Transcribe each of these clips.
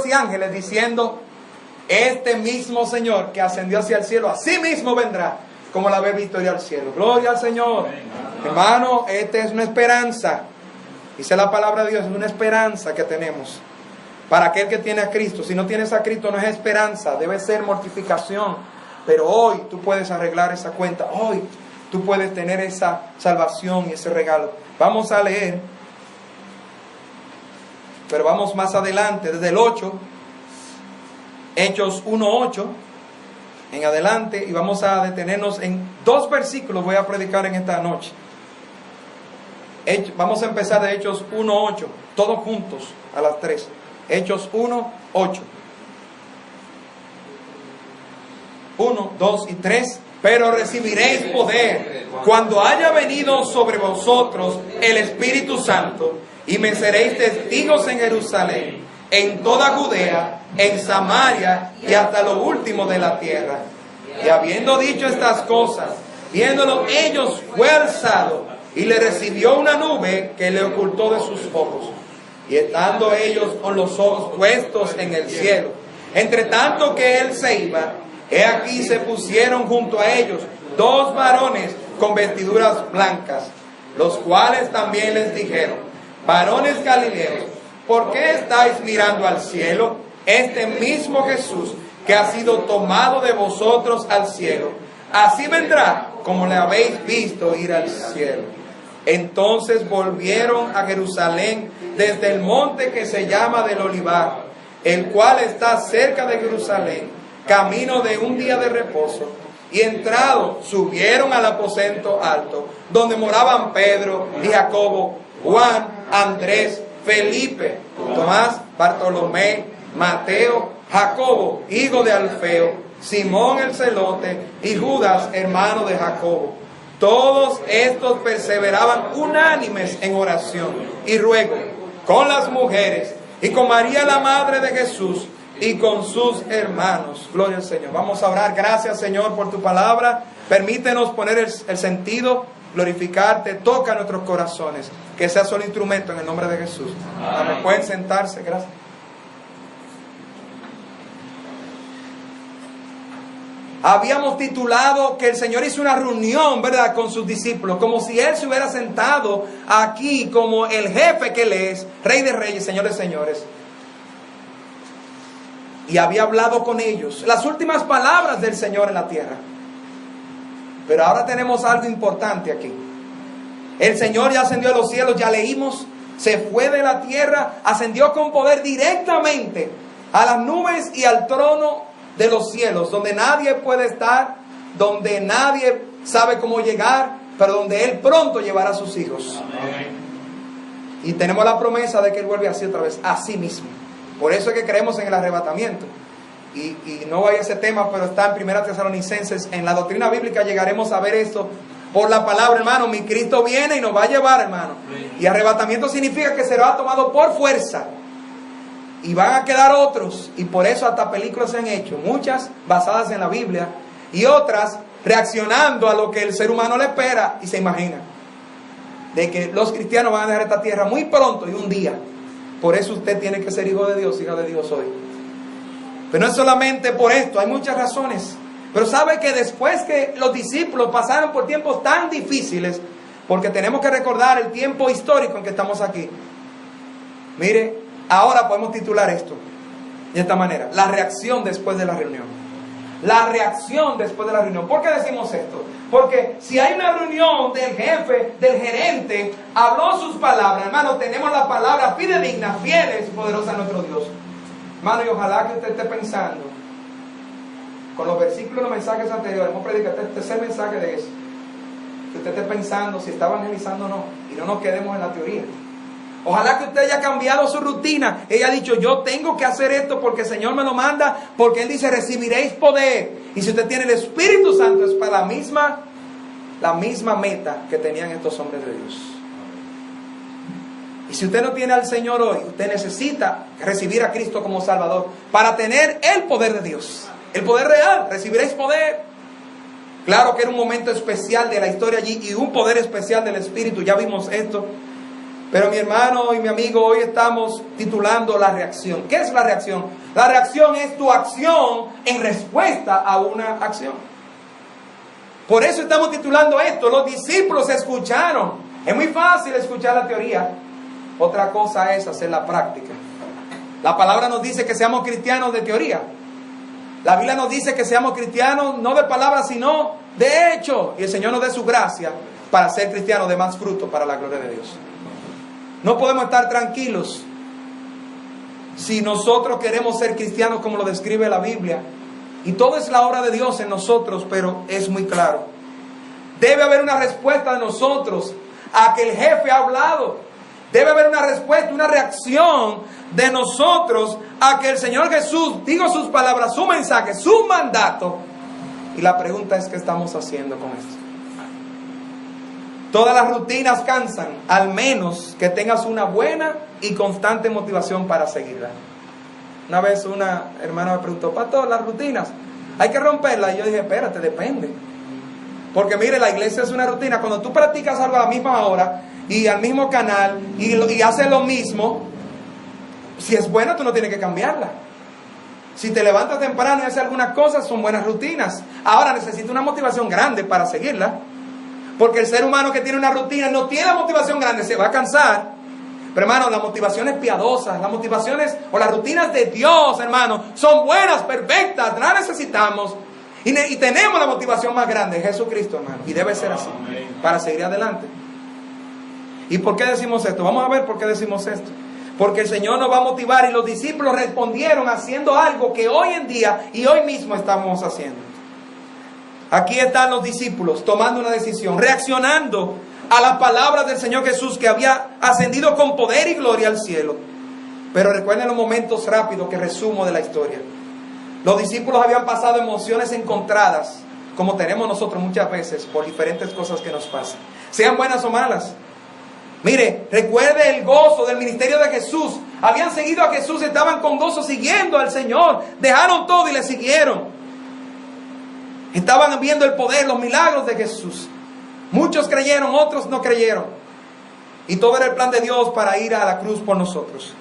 y ángeles diciendo: este mismo Señor que ascendió hacia el cielo, así mismo vendrá como la ave victoria al cielo. Gloria al Señor. Hermano, esta es una esperanza. Dice la palabra de Dios, es una esperanza que tenemos para aquel que tiene a Cristo. Si no tienes a Cristo, no es esperanza, debe ser mortificación. Pero hoy tú puedes arreglar esa cuenta. Hoy tú puedes tener esa salvación y ese regalo. Vamos a leer, pero vamos más adelante, desde el 8, Hechos 1:8 en adelante, y vamos a detenernos en 2 versículos. Voy a predicar en esta noche. Vamos a empezar de Hechos 1:8, todos juntos a las 3. Hechos 1:8. 1, 2 y 3. Pero recibiréis poder cuando haya venido sobre vosotros el Espíritu Santo, y me seréis testigos en Jerusalén, en toda Judea, en Samaria y hasta lo último de la tierra. Y habiendo dicho estas cosas, viéndolo ellos, fue alzado, y le recibió una nube que le ocultó de sus ojos. Y estando ellos con los ojos puestos en el cielo, entre tanto que él se iba, he aquí se pusieron junto a ellos 2 varones con vestiduras blancas, los cuales también les dijeron: varones galileos, ¿por qué estáis mirando al cielo? Este mismo Jesús que ha sido tomado de vosotros al cielo, así vendrá como le habéis visto ir al cielo. Entonces volvieron a Jerusalén desde el monte que se llama del Olivar, el cual está cerca de Jerusalén, camino de un día de reposo. Y entrado, subieron al aposento alto, donde moraban Pedro y Jacobo, Juan, Andrés, Felipe, Tomás, Bartolomé, Mateo, Jacobo, hijo de Alfeo, Simón el celote y Judas, hermano de Jacobo. Todos estos perseveraban unánimes en oración y ruego con las mujeres y con María la madre de Jesús y con sus hermanos. Gloria al Señor. Vamos a orar. Gracias, Señor, por tu palabra. Permítenos poner el sentido, glorificarte. Toca nuestros corazones, que sea solo instrumento en el nombre de Jesús. Amén. Pueden sentarse. Gracias. Habíamos titulado que el Señor hizo una reunión, ¿verdad?, con sus discípulos, como si Él se hubiera sentado aquí como el jefe que Él es, Rey de Reyes, Señor de Señores. Y había hablado con ellos, las últimas palabras del Señor en la tierra. Pero ahora tenemos algo importante aquí. El Señor ya ascendió a los cielos, ya leímos, se fue de la tierra, ascendió con poder directamente a las nubes y al trono de los cielos, donde nadie puede estar, donde nadie sabe cómo llegar, pero donde Él pronto llevará a sus hijos. Amén. Y tenemos la promesa de que Él vuelve así otra vez, a sí mismo. Por eso es que creemos en el arrebatamiento. Y no voy a ese tema, pero está en 1 Tesalonicenses. En la doctrina bíblica llegaremos a ver esto por la palabra, hermano. Mi Cristo viene y nos va a llevar, hermano. Y arrebatamiento significa que será tomado por fuerza. Y van a quedar otros, y por eso hasta películas se han hecho, muchas basadas en la Biblia, y otras reaccionando a lo que el ser humano le espera y se imagina, de que los cristianos van a dejar esta tierra muy pronto y un día. Por eso usted tiene que ser hijo de Dios, hija de Dios hoy. Pero no es solamente por esto, hay muchas razones. Pero sabe que después que los discípulos pasaron por tiempos tan difíciles, porque tenemos que recordar el tiempo histórico en que estamos aquí. Mire, ahora podemos titular esto de esta manera: la reacción después de la reunión. La reacción después de la reunión. ¿Por qué decimos esto? Porque si hay una reunión del jefe, del gerente, habló sus palabras, hermano, tenemos la palabra fidedigna, fiel y poderosa a nuestro Dios. Hermano, y ojalá que usted esté pensando, con los versículos de los mensajes anteriores, hemos predicado este tercer mensaje de eso, que usted esté pensando si está evangelizando o no, y no nos quedemos en la teoría. Ojalá que usted haya cambiado su rutina. Ella ha dicho: yo tengo que hacer esto porque el Señor me lo manda, porque Él dice: recibiréis poder. Y si usted tiene el Espíritu Santo, es para la misma meta que tenían estos hombres de Dios. Y si usted no tiene al Señor hoy, usted necesita recibir a Cristo como Salvador para tener el poder de Dios, el poder real. Recibiréis poder. Claro que era un momento especial de la historia allí y un poder especial del Espíritu. Ya vimos esto. Pero mi hermano y mi amigo, hoy estamos titulando la reacción. ¿Qué es la reacción? La reacción es tu acción en respuesta a una acción. Por eso estamos titulando esto. Los discípulos escucharon. Es muy fácil escuchar la teoría. Otra cosa es hacer la práctica. La palabra nos dice que seamos cristianos de teoría. La Biblia nos dice que seamos cristianos no de palabras, sino de hecho. Y el Señor nos dé su gracia para ser cristianos de más fruto para la gloria de Dios. No podemos estar tranquilos si nosotros queremos ser cristianos como lo describe la Biblia. Y todo es la obra de Dios en nosotros, pero es muy claro. Debe haber una respuesta de nosotros a que el jefe ha hablado. Debe haber una respuesta, una reacción de nosotros a que el Señor Jesús diga sus palabras, su mensaje, su mandato. Y la pregunta es, ¿qué estamos haciendo con esto? Todas las rutinas cansan, al menos que tengas una buena y constante motivación para seguirla. Una vez una hermana me preguntó, pastor, las rutinas, ¿hay que romperlas? Y yo dije, espérate, depende. Porque mire, la iglesia es una rutina. Cuando tú practicas algo a la misma hora y al mismo canal y haces lo mismo, si es buena, tú no tienes que cambiarla. Si te levantas temprano y haces algunas cosas, son buenas rutinas. Ahora necesita una motivación grande para seguirla. Porque el ser humano que tiene una rutina no tiene la motivación grande, se va a cansar. Pero hermano, las motivaciones piadosas, las motivaciones o las rutinas de Dios, hermano, son buenas, perfectas, las necesitamos. Y tenemos la motivación más grande, Jesucristo, hermano. Y debe ser así, para seguir adelante. ¿Y por qué decimos esto? Vamos a ver por qué decimos esto. Porque el Señor nos va a motivar y los discípulos respondieron haciendo algo que hoy en día y hoy mismo estamos haciendo. Aquí están los discípulos tomando una decisión, reaccionando a las palabras del Señor Jesús que había ascendido con poder y gloria al cielo. Pero recuerden los momentos rápidos que resumo de la historia. Los discípulos habían pasado emociones encontradas, como tenemos nosotros muchas veces, por diferentes cosas que nos pasan, sean buenas o malas. Mire, recuerde el gozo del ministerio de Jesús. Habían seguido a Jesús, estaban con gozo siguiendo al Señor. Dejaron todo y le siguieron. Estaban viendo el poder, los milagros de Jesús. Muchos creyeron, otros no creyeron. Y todo era el plan de Dios para ir a la cruz por nosotros.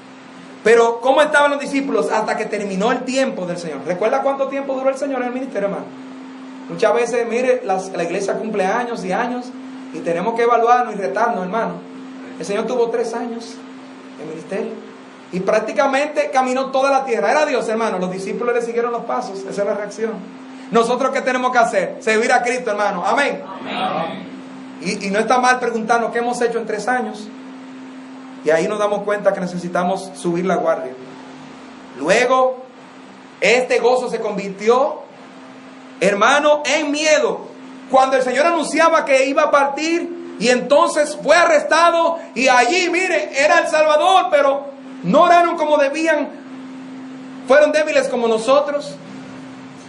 Pero ¿cómo estaban los discípulos? Hasta que terminó el tiempo del Señor. ¿Recuerda cuánto tiempo duró el Señor en el ministerio, hermano? Muchas veces, mire, la iglesia cumple años y años y tenemos que evaluarnos y retarnos, hermano. El Señor tuvo 3 años en ministerio y prácticamente caminó toda la tierra. Era Dios, hermano. Los discípulos le siguieron los pasos. Esa es la reacción. ¿Nosotros qué tenemos que hacer? Servir a Cristo, hermano. Amén. Amén. Y no está mal preguntarnos qué hemos hecho en 3 años. Y ahí nos damos cuenta que necesitamos subir la guardia. Luego, este gozo se convirtió, hermano, en miedo. Cuando el Señor anunciaba que iba a partir y entonces fue arrestado y allí, mire, era el Salvador, pero no oraron como debían. Fueron débiles como nosotros.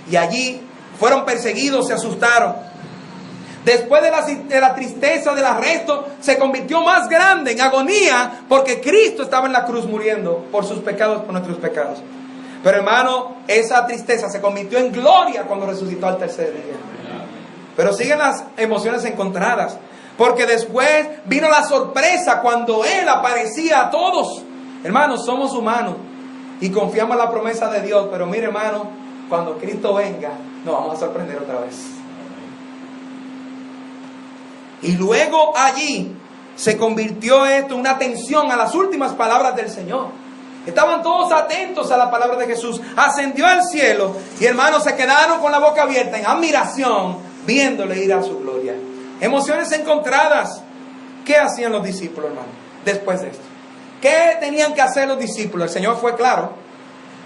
Y allí fueron perseguidos, se asustaron. Después de la tristeza del arresto, se convirtió más grande, en agonía, porque Cristo estaba en la cruz muriendo por sus pecados, por nuestros pecados. Pero hermano, esa tristeza se convirtió en gloria cuando resucitó al tercer día. Pero siguen las emociones encontradas, porque después vino la sorpresa cuando Él aparecía a todos. Hermanos, somos humanos y confiamos en la promesa de Dios, pero mire, hermano, cuando Cristo venga, nos vamos a sorprender otra vez. Y luego allí se convirtió esto en una atención a las últimas palabras del Señor. Estaban todos atentos a la palabra de Jesús. Ascendió al cielo y hermanos se quedaron con la boca abierta en admiración, viéndole ir a su gloria. Emociones encontradas. ¿Qué hacían los discípulos, hermano, después de esto? ¿Qué tenían que hacer los discípulos? El Señor fue claro.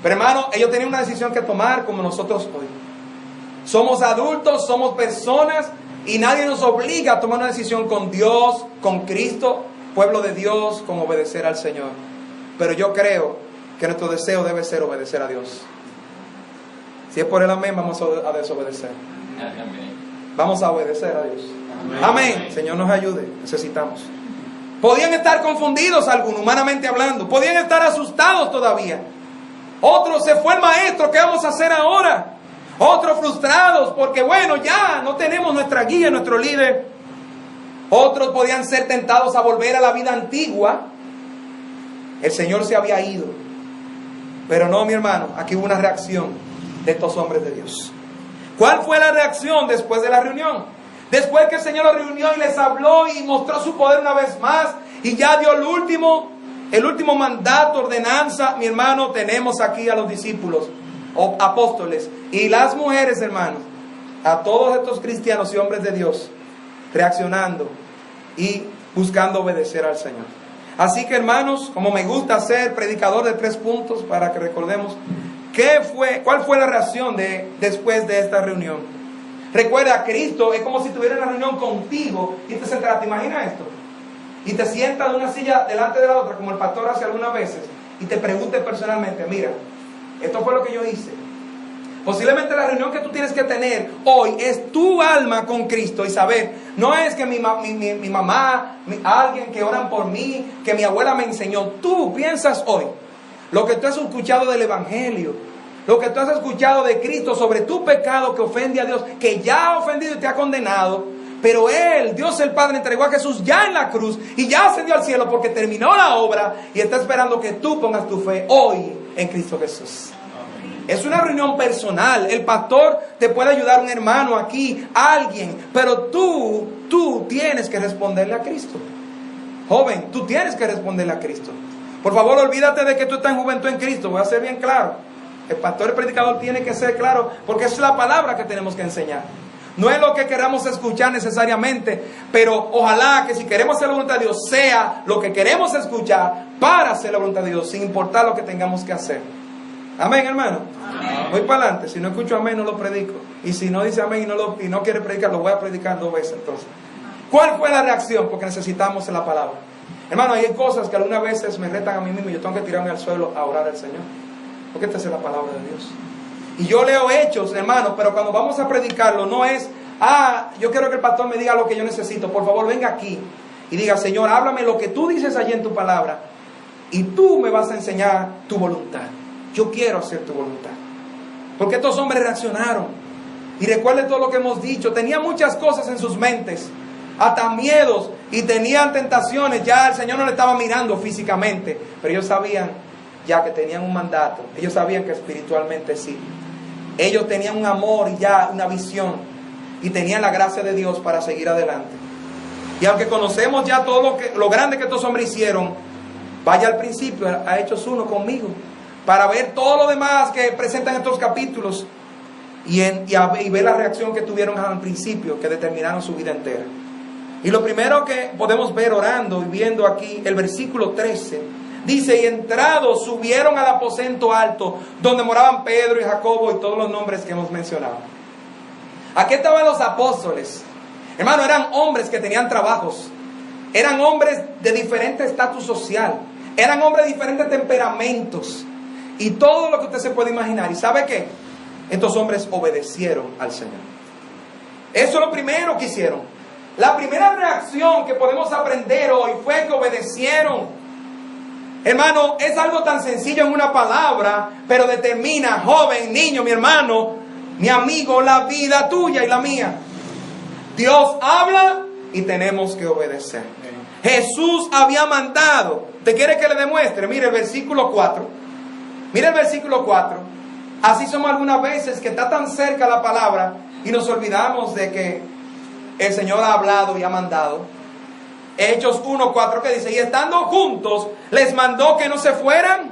Pero hermano, ellos tenían una decisión que tomar como nosotros hoy. Somos adultos, somos personas y nadie nos obliga a tomar una decisión con Dios, con Cristo, pueblo de Dios, con obedecer al Señor. Pero yo creo que nuestro deseo debe ser obedecer a Dios. Si es por el amén, vamos a desobedecer. Vamos a obedecer a Dios. Amén. Señor nos ayude, necesitamos. Podían estar confundidos algunos, humanamente hablando. Podían estar asustados todavía. Otros, se fue el maestro, ¿qué vamos a hacer ahora? Otros frustrados porque bueno, ya no tenemos nuestra guía, nuestro líder. Otros podían ser tentados a volver a la vida antigua. El Señor se había ido. Pero no, mi hermano, aquí hubo una reacción de estos hombres de Dios. ¿Cuál fue la reacción después de la reunión? Después que el Señor los reunió y les habló y mostró su poder una vez más, y ya dio el último mandato, ordenanza, mi hermano, tenemos aquí a los discípulos o apóstoles y las mujeres, hermanos, a todos estos cristianos y hombres de Dios reaccionando y buscando obedecer al Señor. Así que, hermanos, como me gusta ser predicador de 3 puntos para que recordemos, ¿cuál fue la reacción después de esta reunión? Recuerda, Cristo es como si tuviera una reunión contigo y te sentara. ¿Te imaginas esto? Y te sientas de una silla delante de la otra, como el pastor hace algunas veces, y te pregunte personalmente, mira, esto fue lo que yo hice. Posiblemente la reunión que tú tienes que tener hoy es tu alma con Cristo y saber, no es que mi mamá, alguien que oran por mí, que mi abuela me enseñó. Tú piensas hoy lo que tú has escuchado del Evangelio, lo que tú has escuchado de Cristo sobre tu pecado que ofende a Dios, que ya ha ofendido y te ha condenado. Pero Él, Dios el Padre, entregó a Jesús ya en la cruz y ya ascendió al cielo porque terminó la obra y está esperando que tú pongas tu fe hoy en Cristo Jesús. Es una reunión personal. El pastor te puede ayudar, un hermano aquí, alguien, pero tú tienes que responderle a Cristo. Joven, tú tienes que responderle a Cristo. Por favor, olvídate de que tú estás en juventud en Cristo. Voy a ser bien claro. El pastor, el predicador tiene que ser claro porque es la palabra que tenemos que enseñar. No es lo que queramos escuchar necesariamente, pero ojalá que si queremos hacer la voluntad de Dios sea lo que queremos escuchar para hacer la voluntad de Dios, sin importar lo que tengamos que hacer. Amén, hermano. Amén. Voy para adelante. Si no escucho amén, no lo predico. Y si no dice amén y no quiere predicar, lo voy a predicar 2 veces entonces. ¿Cuál fue la reacción? Porque necesitamos la palabra. Hermano, hay cosas que algunas veces me retan a mí mismo y yo tengo que tirarme al suelo a orar al Señor. Porque esta es la palabra de Dios. Y yo leo hechos, hermano, pero cuando vamos a predicarlo no es, yo quiero que el pastor me diga lo que yo necesito. Por favor, venga aquí y diga, Señor, háblame lo que tú dices allí en tu palabra y tú me vas a enseñar tu voluntad. Yo quiero hacer tu voluntad. Porque estos hombres reaccionaron. Y recuerden todo lo que hemos dicho. Tenían muchas cosas en sus mentes, hasta miedos, y tenían tentaciones. Ya el Señor no le estaba mirando físicamente, pero ellos sabían ya que tenían un mandato. Ellos sabían que espiritualmente sí. Ellos tenían un amor y ya una visión, y tenían la gracia de Dios para seguir adelante. Y aunque conocemos ya todo lo grande que estos hombres hicieron, vaya al principio, a Hechos 1 conmigo, para ver todo lo demás que presentan estos capítulos y ver la reacción que tuvieron al principio, que determinaron su vida entera. Y lo primero que podemos ver orando y viendo aquí, el versículo 13, dice, y entrados subieron al aposento alto, donde moraban Pedro y Jacobo y todos los nombres que hemos mencionado. Aquí estaban los apóstoles. Hermano, eran hombres que tenían trabajos, eran hombres de diferente estatus social, eran hombres de diferentes temperamentos y todo lo que usted se puede imaginar. ¿Y sabe qué? Estos hombres obedecieron al Señor. Eso es lo primero que hicieron. La primera reacción que podemos aprender hoy fue que obedecieron. Hermano, es algo tan sencillo en una palabra, pero determina, joven, niño, mi hermano, mi amigo, la vida tuya y la mía. Dios habla y tenemos que obedecer. Jesús había mandado. ¿Te quiere que le demuestre? Mire el versículo 4. Mire el versículo 4. Así somos algunas veces que está tan cerca la palabra y nos olvidamos de que el Señor ha hablado y ha mandado. Hechos 1:4 que dice, y estando juntos les mandó que no se fueran.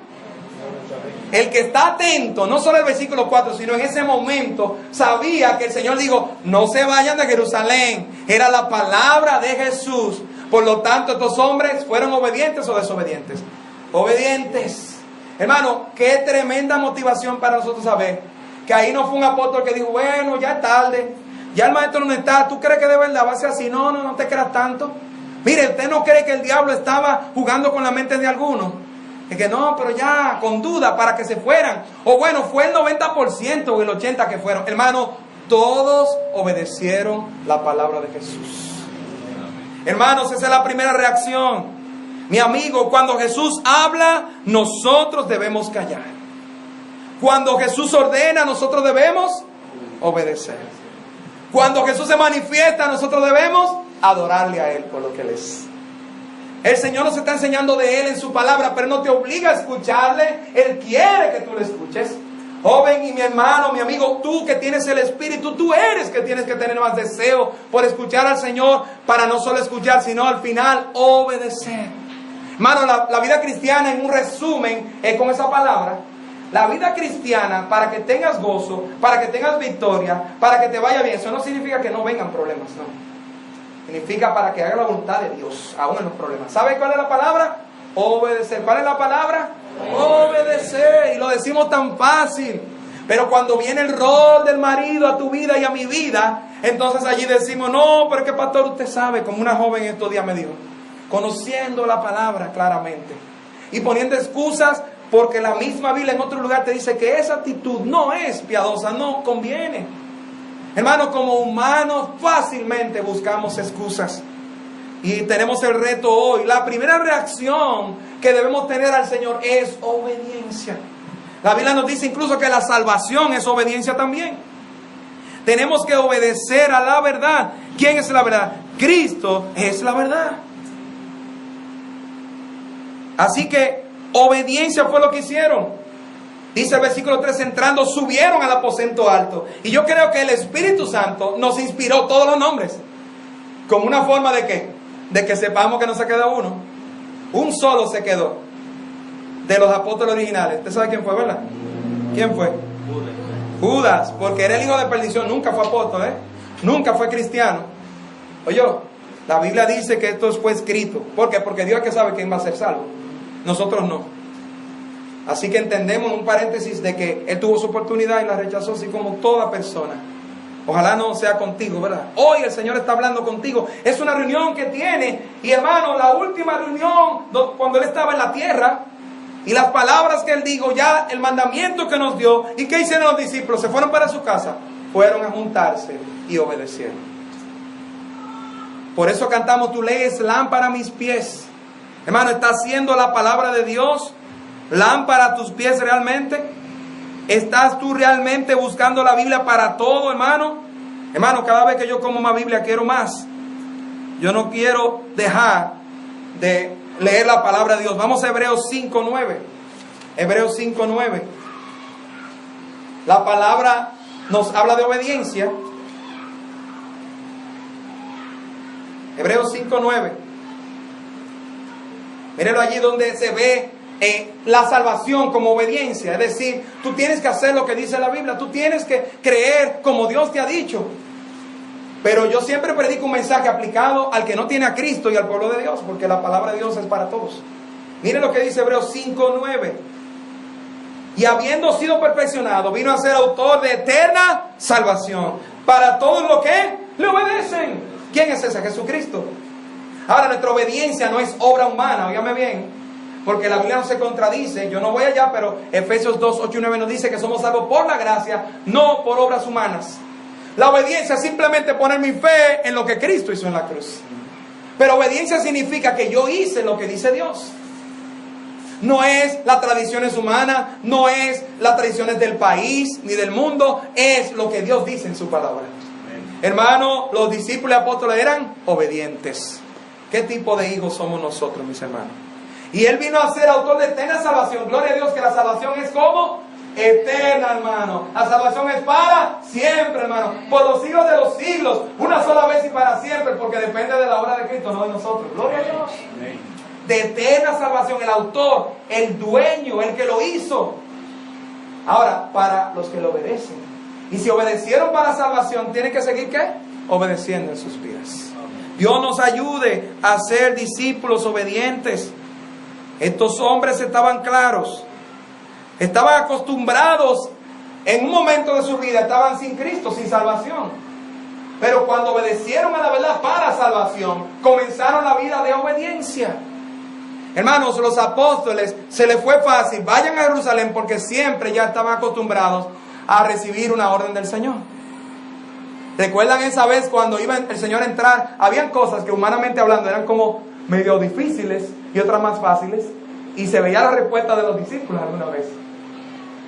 El que está atento, no solo el versículo 4, sino en ese momento sabía que el Señor dijo, no se vayan de Jerusalén. Era la palabra de Jesús. Por lo tanto, estos hombres fueron obedientes o desobedientes. Obedientes. Hermano, qué tremenda motivación para nosotros saber que ahí no fue un apóstol que dijo, bueno, ya es tarde, ya el maestro no está, ¿tú crees que de verdad va a ser así? No te creas tanto. Mire, ¿usted no cree que el diablo estaba jugando con la mente de algunos? Es que no, pero ya, con duda, para que se fueran. O bueno, fue el 90% o el 80% que fueron. Hermano, todos obedecieron la palabra de Jesús. Hermanos, esa es la primera reacción. Mi amigo, cuando Jesús habla, nosotros debemos callar. Cuando Jesús ordena, nosotros debemos obedecer. Cuando Jesús se manifiesta, nosotros debemos adorarle a Él por lo que Él es. El Señor nos está enseñando de Él en su palabra, pero no te obliga a escucharle. Él quiere que tú le escuches. Joven y mi hermano, mi amigo, tú que tienes el Espíritu, tú eres que tienes que tener más deseo por escuchar al Señor, para no solo escuchar, sino al final obedecer. Hermano, la vida cristiana, en un resumen, es con esa palabra. La vida cristiana, para que tengas gozo, para que tengas victoria, para que te vaya bien, eso no significa que no vengan problemas, no. Significa para que haga la voluntad de Dios, aún en los problemas. ¿Sabe cuál es la palabra? Obedecer. ¿Cuál es la palabra? Obedecer. Y lo decimos tan fácil. Pero cuando viene el rol del marido a tu vida y a mi vida, entonces allí decimos, no, pero es que pastor, usted sabe, como una joven estos días me dijo, conociendo la palabra claramente y poniendo excusas, porque la misma Biblia en otro lugar te dice que esa actitud no es piadosa, no conviene. Hermano, como humanos fácilmente buscamos excusas. Y tenemos el reto hoy. La primera reacción que debemos tener al Señor es obediencia. La Biblia nos dice incluso que la salvación es obediencia también. Tenemos que obedecer a la verdad. ¿Quién es la verdad? Cristo es la verdad. Así que obediencia fue lo que hicieron. Dice el versículo 3, entrando, subieron al aposento alto. Y yo creo que el Espíritu Santo nos inspiró todos los nombres. Como una forma de ¿qué? De que sepamos que no se quedó uno. Un solo se quedó. De los apóstoles originales. ¿Usted sabe quién fue, verdad? ¿Quién fue? Judas. Porque era el hijo de perdición. Nunca fue apóstol, nunca fue cristiano. Oye, la Biblia dice que esto fue escrito. ¿Por qué? Porque Dios es que sabe quién va a ser salvo. Nosotros no. Así que entendemos, un paréntesis, de que él tuvo su oportunidad y la rechazó, así como toda persona. Ojalá no sea contigo, ¿verdad? Hoy el Señor está hablando contigo. Es una reunión que tiene. Y hermano, la última reunión, cuando Él estaba en la tierra, y las palabras que Él dijo, ya el mandamiento que nos dio. ¿Y qué hicieron los discípulos? Se fueron para su casa. Fueron a juntarse y obedecieron. Por eso cantamos, tu ley es lámpara a mis pies. Hermano, ¿está haciendo la palabra de Dios lámpara a tus pies realmente? ¿Estás tú realmente buscando la Biblia para todo, hermano? Hermano, cada vez que yo como más Biblia quiero más. Yo no quiero dejar de leer la palabra de Dios. Vamos a Hebreos 5:9. Hebreos 5:9. La palabra nos habla de obediencia. Hebreos 5:9. Mírenlo allí donde se ve la salvación como obediencia. Es decir, tú tienes que hacer lo que dice la Biblia. Tú tienes que creer como Dios te ha dicho. Pero yo siempre predico un mensaje aplicado al que no tiene a Cristo y al pueblo de Dios, porque la palabra de Dios es para todos. Miren lo que dice Hebreos 5:9. Y habiendo sido perfeccionado, vino a ser autor de eterna salvación para todos los que le obedecen. ¿Quién es ese? Jesucristo. Ahora, nuestra obediencia no es obra humana, óigame bien, porque la Biblia no se contradice. Yo no voy allá, pero Efesios 2:8-9 nos dice que somos salvos por la gracia, no por obras humanas. La obediencia es simplemente poner mi fe en lo que Cristo hizo en la cruz. Pero obediencia significa que yo hice lo que dice Dios. No es las tradiciones humanas, no es las tradiciones del país ni del mundo, es lo que Dios dice en su palabra. Hermano, los discípulos y apóstoles eran obedientes. ¿Qué tipo de hijos somos nosotros, mis hermanos? Y Él vino a ser autor de eterna salvación. Gloria a Dios que la salvación es como eterna, hermano. La salvación es para siempre, hermano. Por los siglos de los siglos. Una sola vez y para siempre. Porque depende de la obra de Cristo, no de nosotros. Gloria a Dios. De eterna salvación. El autor, el dueño, el que lo hizo. Ahora, para los que lo obedecen. Y si obedecieron para salvación, ¿tienen que seguir qué? Obedeciendo en sus vidas. Dios nos ayude a ser discípulos obedientes. Estos hombres estaban claros. Estaban acostumbrados. En un momento de su vida estaban sin Cristo, sin salvación. Pero cuando obedecieron a la verdad para salvación, comenzaron la vida de obediencia. Hermanos, los apóstoles se les fue fácil. Vayan a Jerusalén porque siempre ya estaban acostumbrados a recibir una orden del Señor. ¿Recuerdan esa vez cuando iba el Señor a entrar? Habían cosas que humanamente hablando eran como medio difíciles y otras más fáciles. Y se veía la respuesta de los discípulos alguna vez.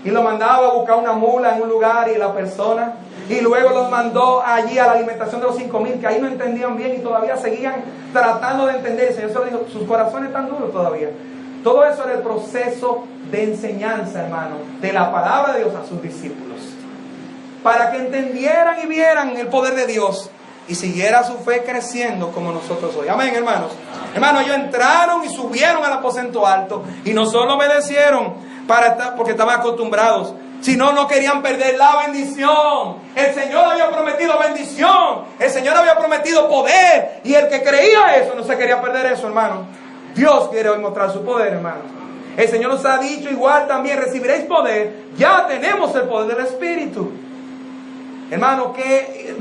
Y lo mandaba a buscar una mula en un lugar y la persona. y luego los mandó allí a la alimentación de los 5,000, que ahí no entendían bien y todavía seguían tratando de entender. El Señor se lo dijo, sus corazones están duros todavía. Todo eso era el proceso de enseñanza, hermano, de la palabra de Dios a sus discípulos, para que entendieran y vieran el poder de Dios y siguiera su fe creciendo como nosotros hoy. Amén, hermanos. Hermanos, ellos entraron y subieron al aposento alto y no solo obedecieron porque estaban acostumbrados, sino no querían perder la bendición. El Señor había prometido bendición, el Señor había prometido poder, y el que creía eso no se quería perder eso, hermano. Dios quiere hoy mostrar su poder, hermano. El Señor nos ha dicho igual también, recibiréis poder. Ya tenemos el poder del Espíritu. Hermano,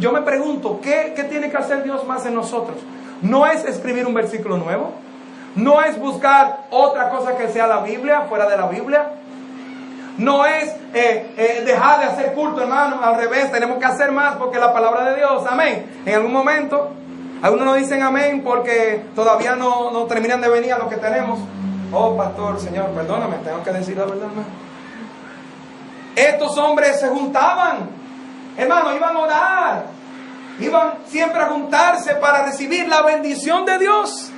yo me pregunto, ¿qué tiene que hacer Dios más en nosotros? No es escribir un versículo nuevo, no es buscar otra cosa que sea la Biblia, fuera de la Biblia. No es dejar de hacer culto, hermano. Al revés, tenemos que hacer más porque la palabra de Dios, amén. En algún momento, algunos no dicen amén porque todavía no terminan de venir a lo que tenemos. Oh, pastor, Señor, perdóname, tengo que decir la verdad, hermano. Estos hombres se juntaban, hermano, iban a orar, iban siempre a juntarse para recibir la bendición de Dios.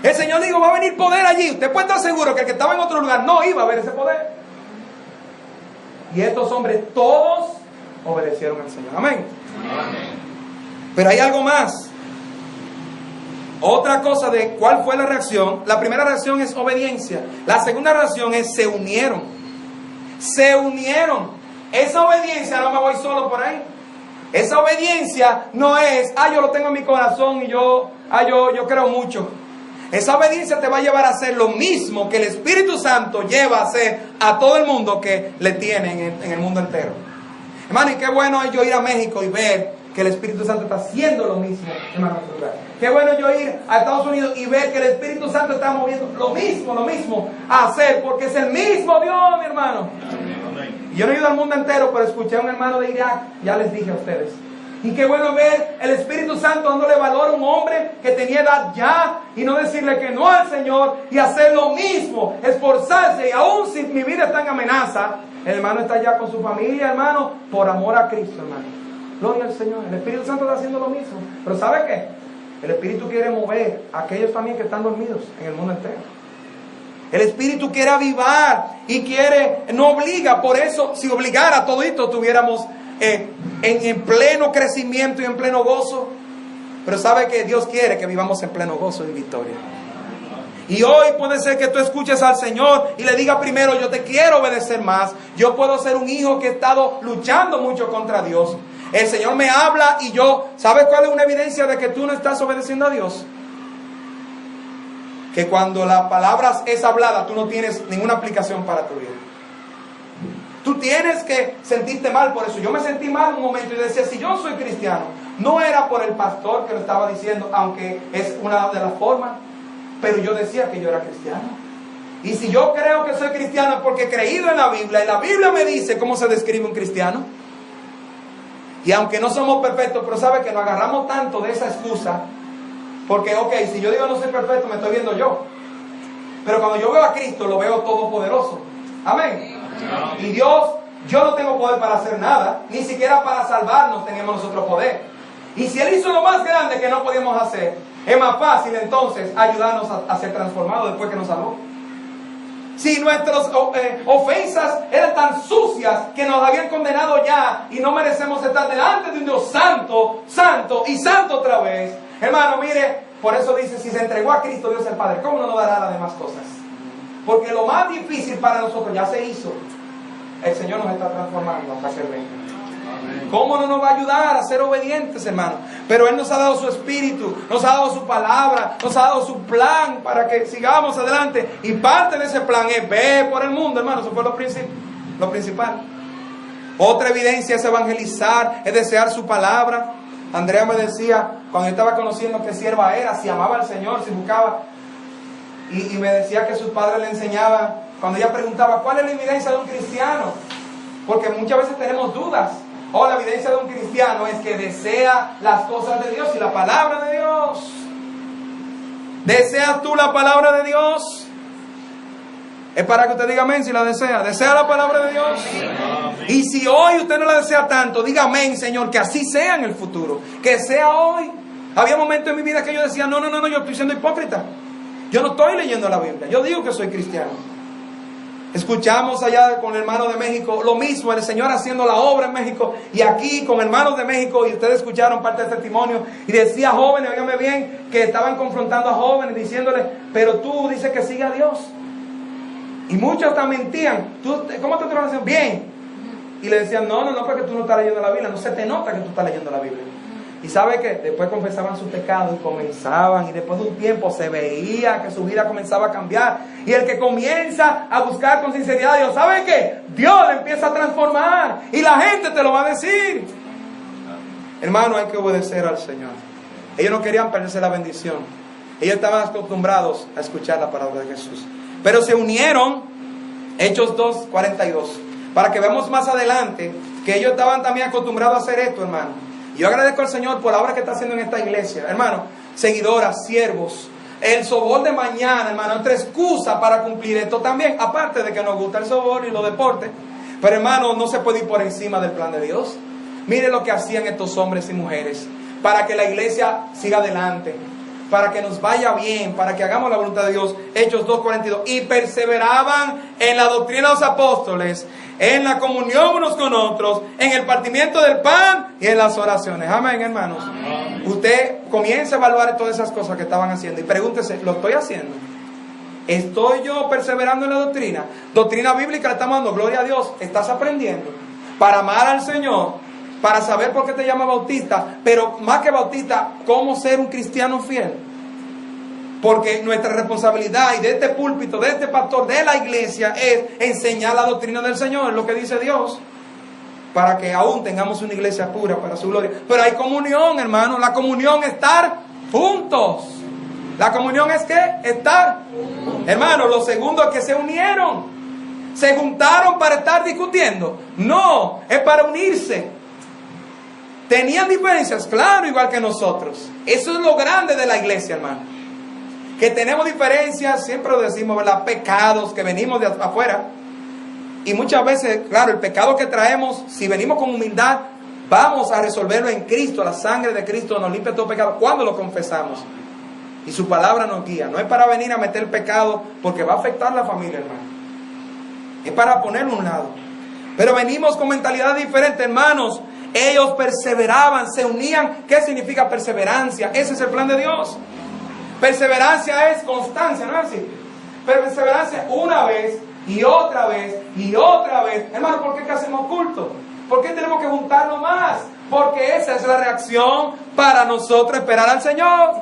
El Señor dijo, va a venir poder allí. Usted puede estar seguro que el que estaba en otro lugar no iba a ver ese poder. Y estos hombres todos obedecieron al Señor. Amén. Amén. Pero hay algo más. Otra cosa de cuál fue la reacción. La primera reacción es obediencia. La segunda reacción es se unieron. Se unieron. Esa obediencia no me voy solo por ahí. Esa obediencia no es, yo lo tengo en mi corazón y yo creo mucho. Esa obediencia te va a llevar a hacer lo mismo que el Espíritu Santo lleva a hacer a todo el mundo que le tienen en el mundo entero. Hermano, y qué bueno es yo ir a México y ver que el Espíritu Santo está haciendo lo mismo, hermano. Qué bueno yo ir a Estados Unidos y ver que el Espíritu Santo está moviendo lo mismo a hacer, porque es el mismo Dios, mi hermano. Y yo no he ido al mundo entero, pero escuché a un hermano de Irak, ya les dije a ustedes. Y qué bueno ver el Espíritu Santo dándole valor a un hombre que tenía edad ya y no decirle que no al Señor y hacer lo mismo, esforzarse. Y aún si mi vida está en amenaza, el hermano está allá con su familia, hermano, por amor a Cristo, hermano. Gloria al Señor. El Espíritu Santo está haciendo lo mismo. Pero ¿sabe qué? El Espíritu quiere mover a aquellos también que están dormidos en el mundo entero. El Espíritu quiere avivar y no obliga. Por eso, si obligara todo esto, tuviéramos en pleno crecimiento y en pleno gozo. Pero sabe que Dios quiere que vivamos en pleno gozo y victoria. Y hoy puede ser que tú escuches al Señor y le diga primero, yo te quiero obedecer más. Yo puedo ser un hijo que he estado luchando mucho contra Dios. El Señor me habla y ¿sabes cuál es una evidencia de que tú no estás obedeciendo a Dios? Que cuando la palabra es hablada, tú no tienes ninguna aplicación para tu vida. Tú tienes que sentirte mal por eso. Yo me sentí mal un momento y decía, si yo soy cristiano, no era por el pastor que lo estaba diciendo, aunque es una de las formas, pero yo decía que yo era cristiano. Y si yo creo que soy cristiano es porque he creído en la Biblia, y la Biblia me dice cómo se describe un cristiano. Y aunque no somos perfectos, pero sabe que nos agarramos tanto de esa excusa, porque si yo digo no soy perfecto, me estoy viendo yo. Pero cuando yo veo a Cristo, lo veo todopoderoso. Amén. Y Dios, yo no tengo poder para hacer nada, ni siquiera para salvarnos teníamos nosotros poder. Y si Él hizo lo más grande que no podíamos hacer, es más fácil entonces ayudarnos a ser transformados después que nos salvó. Si nuestras ofensas eran tan sucias que nos habían condenado ya y no merecemos estar delante de un Dios santo, santo y santo otra vez. Hermano, mire, por eso dice, si se entregó a Cristo Dios el Padre, ¿cómo no nos dará las demás cosas? Porque lo más difícil para nosotros ya se hizo. El Señor nos está transformando hasta ser rey. ¿Cómo no nos va a ayudar a ser obedientes, hermano? Pero Él nos ha dado su Espíritu, nos ha dado su palabra, nos ha dado su plan para que sigamos adelante. Y parte de ese plan es ver por el mundo, hermano. Eso fue lo principal. Otra evidencia es evangelizar, es desear su palabra. Andrea me decía, cuando yo estaba conociendo qué sierva era, si amaba al Señor, si buscaba. Y me decía que sus padres le enseñaban, cuando ella preguntaba, ¿cuál es la evidencia de un cristiano? Porque muchas veces tenemos dudas. La evidencia de un cristiano es que desea las cosas de Dios y la palabra de Dios. ¿Deseas tú la palabra de Dios? Es para que usted diga amén si la desea. ¿Desea la palabra de Dios? Y si hoy usted no la desea tanto, diga amén, Señor, que así sea en el futuro, que sea hoy. Había momentos en mi vida que yo decía, no, yo estoy siendo hipócrita. Yo no estoy leyendo la Biblia, yo digo que soy cristiano. Escuchamos allá con hermanos de México lo mismo, el Señor haciendo la obra en México, y aquí con hermanos de México, y ustedes escucharon parte del testimonio, y decía jóvenes, óigame bien, que estaban confrontando a jóvenes diciéndoles, pero tú dices que sigue a Dios. Y muchos hasta mentían, ¿cómo te trabajas? Bien. Y le decían, no, porque tú no estás leyendo la Biblia, no se te nota que tú estás leyendo la Biblia. Y sabe que después confesaban sus pecados y comenzaban, y después de un tiempo se veía que su vida comenzaba a cambiar. Y el que comienza a buscar con sinceridad a Dios, ¿sabe qué? Dios le empieza a transformar y la gente te lo va a decir. Hermano, hay que obedecer al Señor. Ellos no querían perderse la bendición. Ellos estaban acostumbrados a escuchar la palabra de Jesús. Pero se unieron, Hechos 2:42, para que veamos más adelante que ellos estaban también acostumbrados a hacer esto, hermano. Yo agradezco al Señor por la obra que está haciendo en esta iglesia. Hermano, seguidoras, siervos, el sobor de mañana, hermano, otra excusa para cumplir esto también. Aparte de que nos gusta el sobor y los deportes. Pero hermano, no se puede ir por encima del plan de Dios. Mire lo que hacían estos hombres y mujeres para que la iglesia siga adelante, para que nos vaya bien, para que hagamos la voluntad de Dios. Hechos 2:42. Y perseveraban en la doctrina de los apóstoles, en la comunión unos con otros, en el partimiento del pan y en las oraciones. Amén, hermanos. Amén. Usted comienza a evaluar todas esas cosas que estaban haciendo y pregúntese, ¿lo estoy haciendo? ¿Estoy yo perseverando en la doctrina? Doctrina bíblica, le estamos dando gloria a Dios. ¿Estás aprendiendo para amar al Señor? Para saber por qué te llama bautista, pero más que bautista, cómo ser un cristiano fiel. Porque nuestra responsabilidad y de este púlpito, de este pastor, de la iglesia, es enseñar la doctrina del Señor, lo que dice Dios, para que aún tengamos una iglesia pura para su gloria. Pero hay comunión, hermano. La comunión es estar juntos. La comunión es ¿qué? Estar. Hermano, lo segundo es que se unieron. ¿Se juntaron para estar discutiendo? No, es para unirse. ¿Tenían diferencias? Claro, igual que nosotros. Eso es lo grande de la iglesia, hermano. Que tenemos diferencias, siempre lo decimos, ¿verdad? Pecados que venimos de afuera. Y muchas veces, claro, el pecado que traemos, si venimos con humildad, vamos a resolverlo en Cristo. La sangre de Cristo nos limpia todo pecado cuando lo confesamos. Y su palabra nos guía. No es para venir a meter pecado porque va a afectar a la familia, hermano. Es para ponerlo a un lado. Pero venimos con mentalidad diferente, hermanos. Ellos perseveraban, se unían. ¿Qué significa perseverancia? Ese es el plan de Dios. Perseverancia es constancia, ¿no es así? Perseverancia una vez y otra vez y otra vez. Hermano, ¿por qué hacemos culto? ¿Por qué tenemos que juntarnos más? Porque esa es la reacción para nosotros esperar al Señor.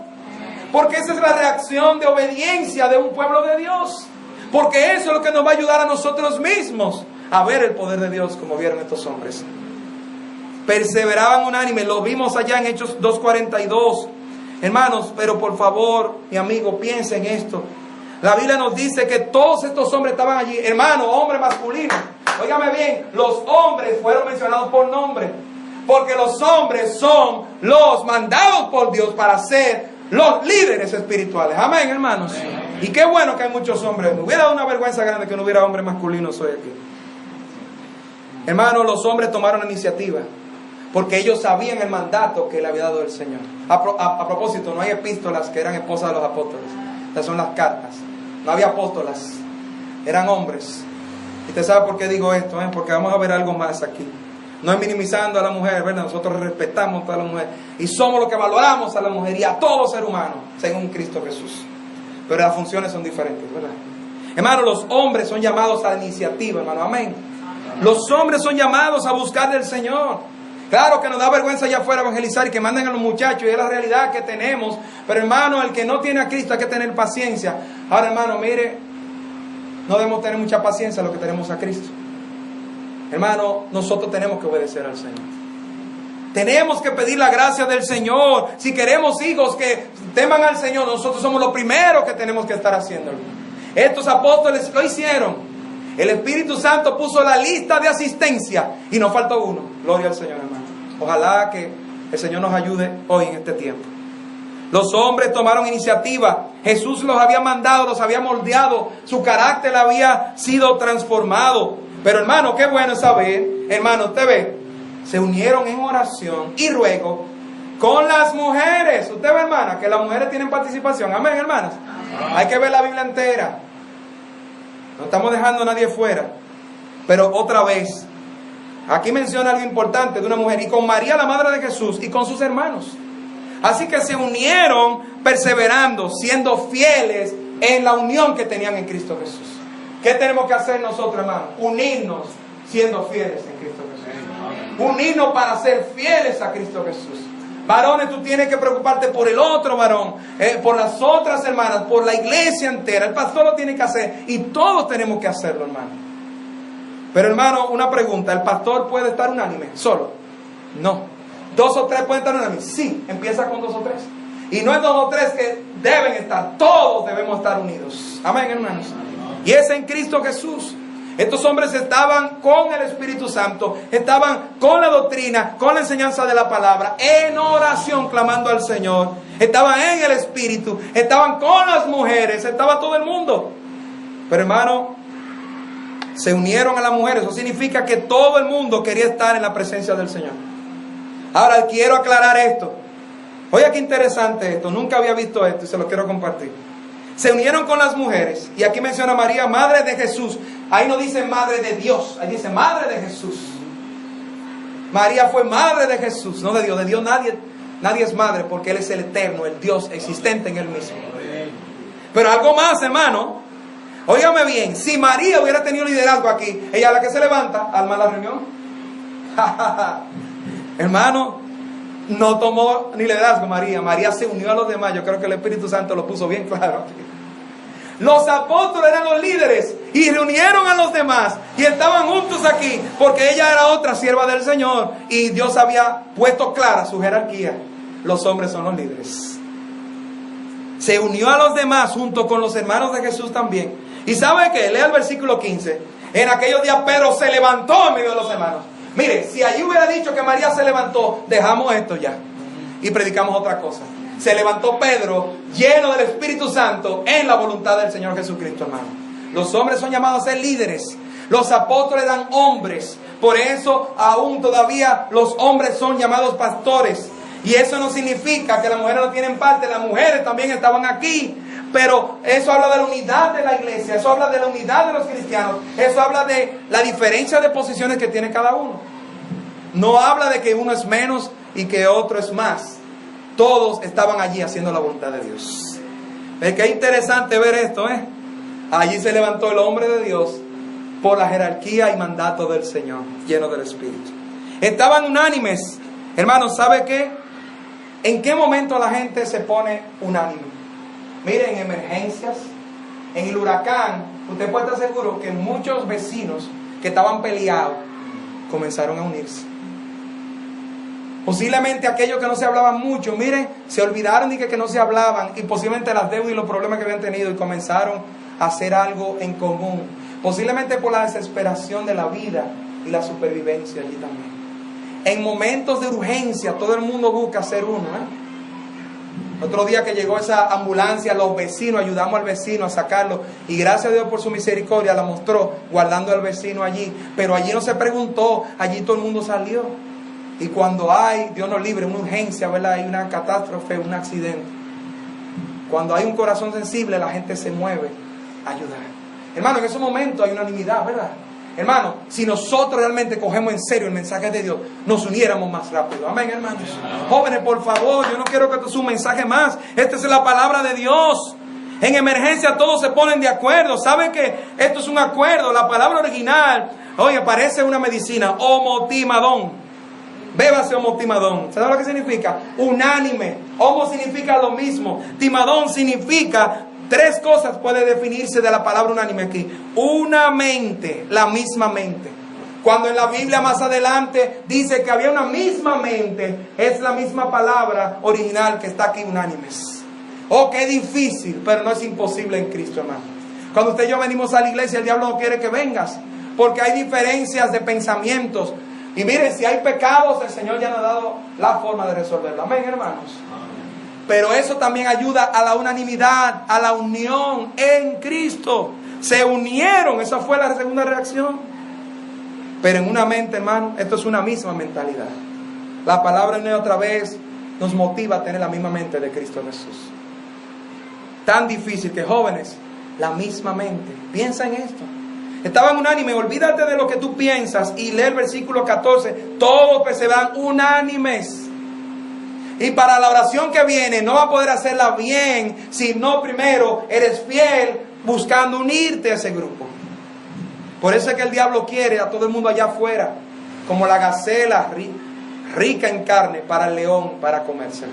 Porque esa es la reacción de obediencia de un pueblo de Dios. Porque eso es lo que nos va a ayudar a nosotros mismos a ver el poder de Dios como vieron estos hombres. Perseveraban unánime, lo vimos allá en Hechos 2:42. Hermanos, pero por favor, mi amigo, piensa en esto. La Biblia nos dice que todos estos hombres estaban allí. Hermano, hombre masculino. Óigame bien, los hombres fueron mencionados por nombre. Porque los hombres son los mandados por Dios para ser los líderes espirituales. Amén, hermanos. Amén. Y qué bueno que hay muchos hombres. Me hubiera dado una vergüenza grande que no hubiera hombres masculinos hoy aquí. Hermanos, los hombres tomaron la iniciativa. Porque ellos sabían el mandato que le había dado el Señor. A propósito, no hay epístolas que eran esposas de los apóstoles. Estas son las cartas. No había apóstolas. Eran hombres. Y usted sabe por qué digo esto, porque vamos a ver algo más aquí. No es minimizando a la mujer, ¿verdad? Nosotros respetamos a la mujer. Y somos los que valoramos a la mujer y a todo ser humano, según Cristo Jesús. Pero las funciones son diferentes, ¿verdad? Hermano, los hombres son llamados a la iniciativa, hermano. Amén. Los hombres son llamados a buscar del Señor. Claro que nos da vergüenza allá afuera evangelizar y que manden a los muchachos, y es la realidad que tenemos. Pero hermano, el que no tiene a Cristo hay que tener paciencia. Ahora, hermano, mire, no debemos tener mucha paciencia a lo que tenemos a Cristo. Hermano, nosotros tenemos que obedecer al Señor. Tenemos que pedir la gracia del Señor. Si queremos hijos que teman al Señor, nosotros somos los primeros que tenemos que estar haciéndolo. Estos apóstoles lo hicieron. El Espíritu Santo puso la lista de asistencia y nos faltó uno. Gloria al Señor, hermano. Ojalá que el Señor nos ayude hoy en este tiempo. Los hombres tomaron iniciativa. Jesús los había mandado, los había moldeado. Su carácter había sido transformado. Pero hermano, qué bueno saber, hermano, usted ve, se unieron en oración y ruego con las mujeres. Usted ve, hermana, que las mujeres tienen participación. Amén, hermanas. Hay que ver la Biblia entera. No estamos dejando a nadie fuera. Pero otra vez, aquí menciona algo importante de una mujer. Y con María, la madre de Jesús, y con sus hermanos. Así que se unieron perseverando, siendo fieles en la unión que tenían en Cristo Jesús. ¿Qué tenemos que hacer nosotros, hermanos? Unirnos siendo fieles en Cristo Jesús. Unirnos para ser fieles a Cristo Jesús. Varones, tú tienes que preocuparte por el otro varón, por las otras hermanas, por la iglesia entera. El pastor lo tiene que hacer y todos tenemos que hacerlo, hermano. Pero hermano, una pregunta, ¿el pastor puede estar unánime solo? No. ¿2 o 3 pueden estar unánimes? Sí, empieza con 2 o 3. Y no es 2 o 3 que deben estar, todos debemos estar unidos. Amén, hermanos. Y es en Cristo Jesús. Estos hombres estaban con el Espíritu Santo, estaban con la doctrina, con la enseñanza de la palabra, en oración clamando al Señor. Estaban en el Espíritu, estaban con las mujeres, estaba todo el mundo. Pero hermano, se unieron a las mujeres. Eso significa que todo el mundo quería estar en la presencia del Señor. Ahora quiero aclarar esto. Oye, qué interesante esto. Nunca había visto esto y se lo quiero compartir. Se unieron con las mujeres. Y aquí menciona a María, madre de Jesús. Ahí no dice madre de Dios. Ahí dice madre de Jesús. María fue madre de Jesús, no de Dios. De Dios nadie es madre, porque Él es el eterno, el Dios existente en Él mismo. Pero algo más, hermano. Óigame bien. Si María hubiera tenido liderazgo aquí, ella es la que se levanta, arma la reunión. Hermano, no tomó ni liderazgo María. María se unió a los demás. Yo creo que el Espíritu Santo lo puso bien claro. Los apóstoles eran los líderes y reunieron a los demás y estaban juntos aquí porque ella era otra sierva del Señor y Dios había puesto clara su jerarquía. Los hombres son los líderes. Se unió a los demás junto con los hermanos de Jesús también. ¿Y sabe qué? Lea el versículo 15. En aquellos días Pedro se levantó en medio de los hermanos. Mire, si allí hubiera dicho que María se levantó, dejamos esto ya y predicamos otra cosa. Se levantó Pedro lleno del Espíritu Santo en la voluntad del Señor Jesucristo, hermano. Los hombres son llamados a ser líderes. Los apóstoles eran hombres. Por eso aún todavía los hombres son llamados pastores. Y eso no significa que las mujeres no tienen parte. Las mujeres también estaban aquí. Pero eso habla de la unidad de la iglesia. Eso habla de la unidad de los cristianos. Eso habla de la diferencia de posiciones que tiene cada uno. No habla de que uno es menos y que otro es más. Todos estaban allí haciendo la voluntad de Dios. Es que es interesante ver esto, ¿eh? Allí se levantó el hombre de Dios por la jerarquía y mandato del Señor, lleno del Espíritu. Estaban unánimes. Hermanos, ¿sabe qué? ¿En qué momento la gente se pone unánime? Miren, en emergencias, en el huracán, usted puede estar seguro que muchos vecinos que estaban peleados comenzaron a unirse. Posiblemente aquellos que no se hablaban mucho, miren, se olvidaron de que no se hablaban y posiblemente las deudas y los problemas que habían tenido y comenzaron a hacer algo en común. Posiblemente por la desesperación de la vida y la supervivencia allí también. En momentos de urgencia todo el mundo busca ser uno, Otro día que llegó esa ambulancia, los vecinos, ayudamos al vecino a sacarlo y gracias a Dios por su misericordia la mostró guardando al vecino allí. Pero allí no se preguntó, allí todo el mundo salió. Y cuando hay, Dios nos libre, una urgencia, ¿verdad? Hay una catástrofe, un accidente. Cuando hay un corazón sensible, la gente se mueve a ayudar. Hermano, en ese momento hay unanimidad, ¿verdad? Hermano, si nosotros realmente cogemos en serio el mensaje de Dios, nos uniéramos más rápido. Amén, hermanos. Jóvenes, por favor, yo no quiero que esto sea un mensaje más. Esta es la palabra de Dios. En emergencia todos se ponen de acuerdo. ¿Saben que esto es un acuerdo? La palabra original, oye, parece una medicina, homotimadón. Bébase homotimadón. ¿Sabe lo que significa? Unánime. Homo significa lo mismo. Timadón significa 3 cosas puede definirse de la palabra unánime aquí. Una mente, la misma mente. Cuando en la Biblia más adelante dice que había una misma mente, es la misma palabra original que está aquí, unánimes. Oh, qué difícil, pero no es imposible en Cristo, hermano. Cuando usted y yo venimos a la iglesia, el diablo no quiere que vengas, porque hay diferencias de pensamientos. Y miren, si hay pecados, el Señor ya nos ha dado la forma de resolverlo. Amén, hermanos. Pero eso también ayuda a la unanimidad, a la unión en Cristo. Se unieron, esa fue la segunda reacción. Pero en una mente, hermano, esto es una misma mentalidad. La palabra una y otra vez nos motiva a tener la misma mente de Cristo Jesús. Tan difícil que, jóvenes, la misma mente. Piensa en esto. Estaban unánime, olvídate de lo que tú piensas y lee el versículo 14. Todos perseveran unánimes. Y para la oración que viene no va a poder hacerla bien si no primero eres fiel buscando unirte a ese grupo. Por eso es que el diablo quiere a todo el mundo allá afuera, como la gacela rica en carne para el león, para comérsela.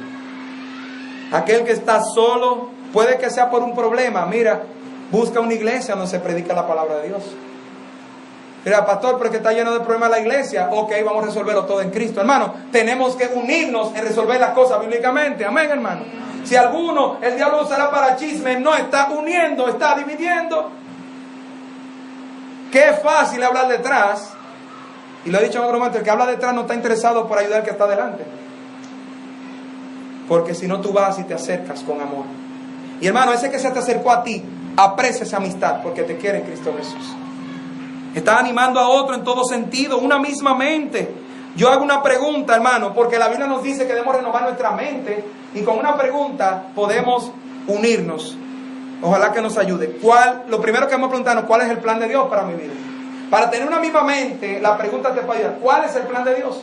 Aquel que está solo, puede que sea por un problema, mira, busca una iglesia donde se predica la palabra de Dios. Mira, pastor, pero que está lleno de problemas la iglesia. Ok, vamos a resolverlo todo en Cristo. Hermano, tenemos que unirnos en resolver las cosas bíblicamente. Amén, hermano. Si alguno, el diablo usará para chisme, no está uniendo, está dividiendo. Qué fácil hablar detrás. Y lo he dicho en otro momento, el que habla detrás no está interesado por ayudar al que está delante. Porque si no, tú vas y te acercas con amor. Y hermano, ese que se te acercó a ti, aprecia esa amistad porque te quiere en Cristo Jesús. Está animando a otro en todo sentido, una misma mente. Yo hago una pregunta, hermano, porque la Biblia nos dice que debemos renovar nuestra mente y con una pregunta podemos unirnos. Ojalá que nos ayude. Lo primero que vamos a preguntarnos, ¿cuál es el plan de Dios para mi vida? Para tener una misma mente, la pregunta te puede ayudar. ¿Cuál es el plan de Dios?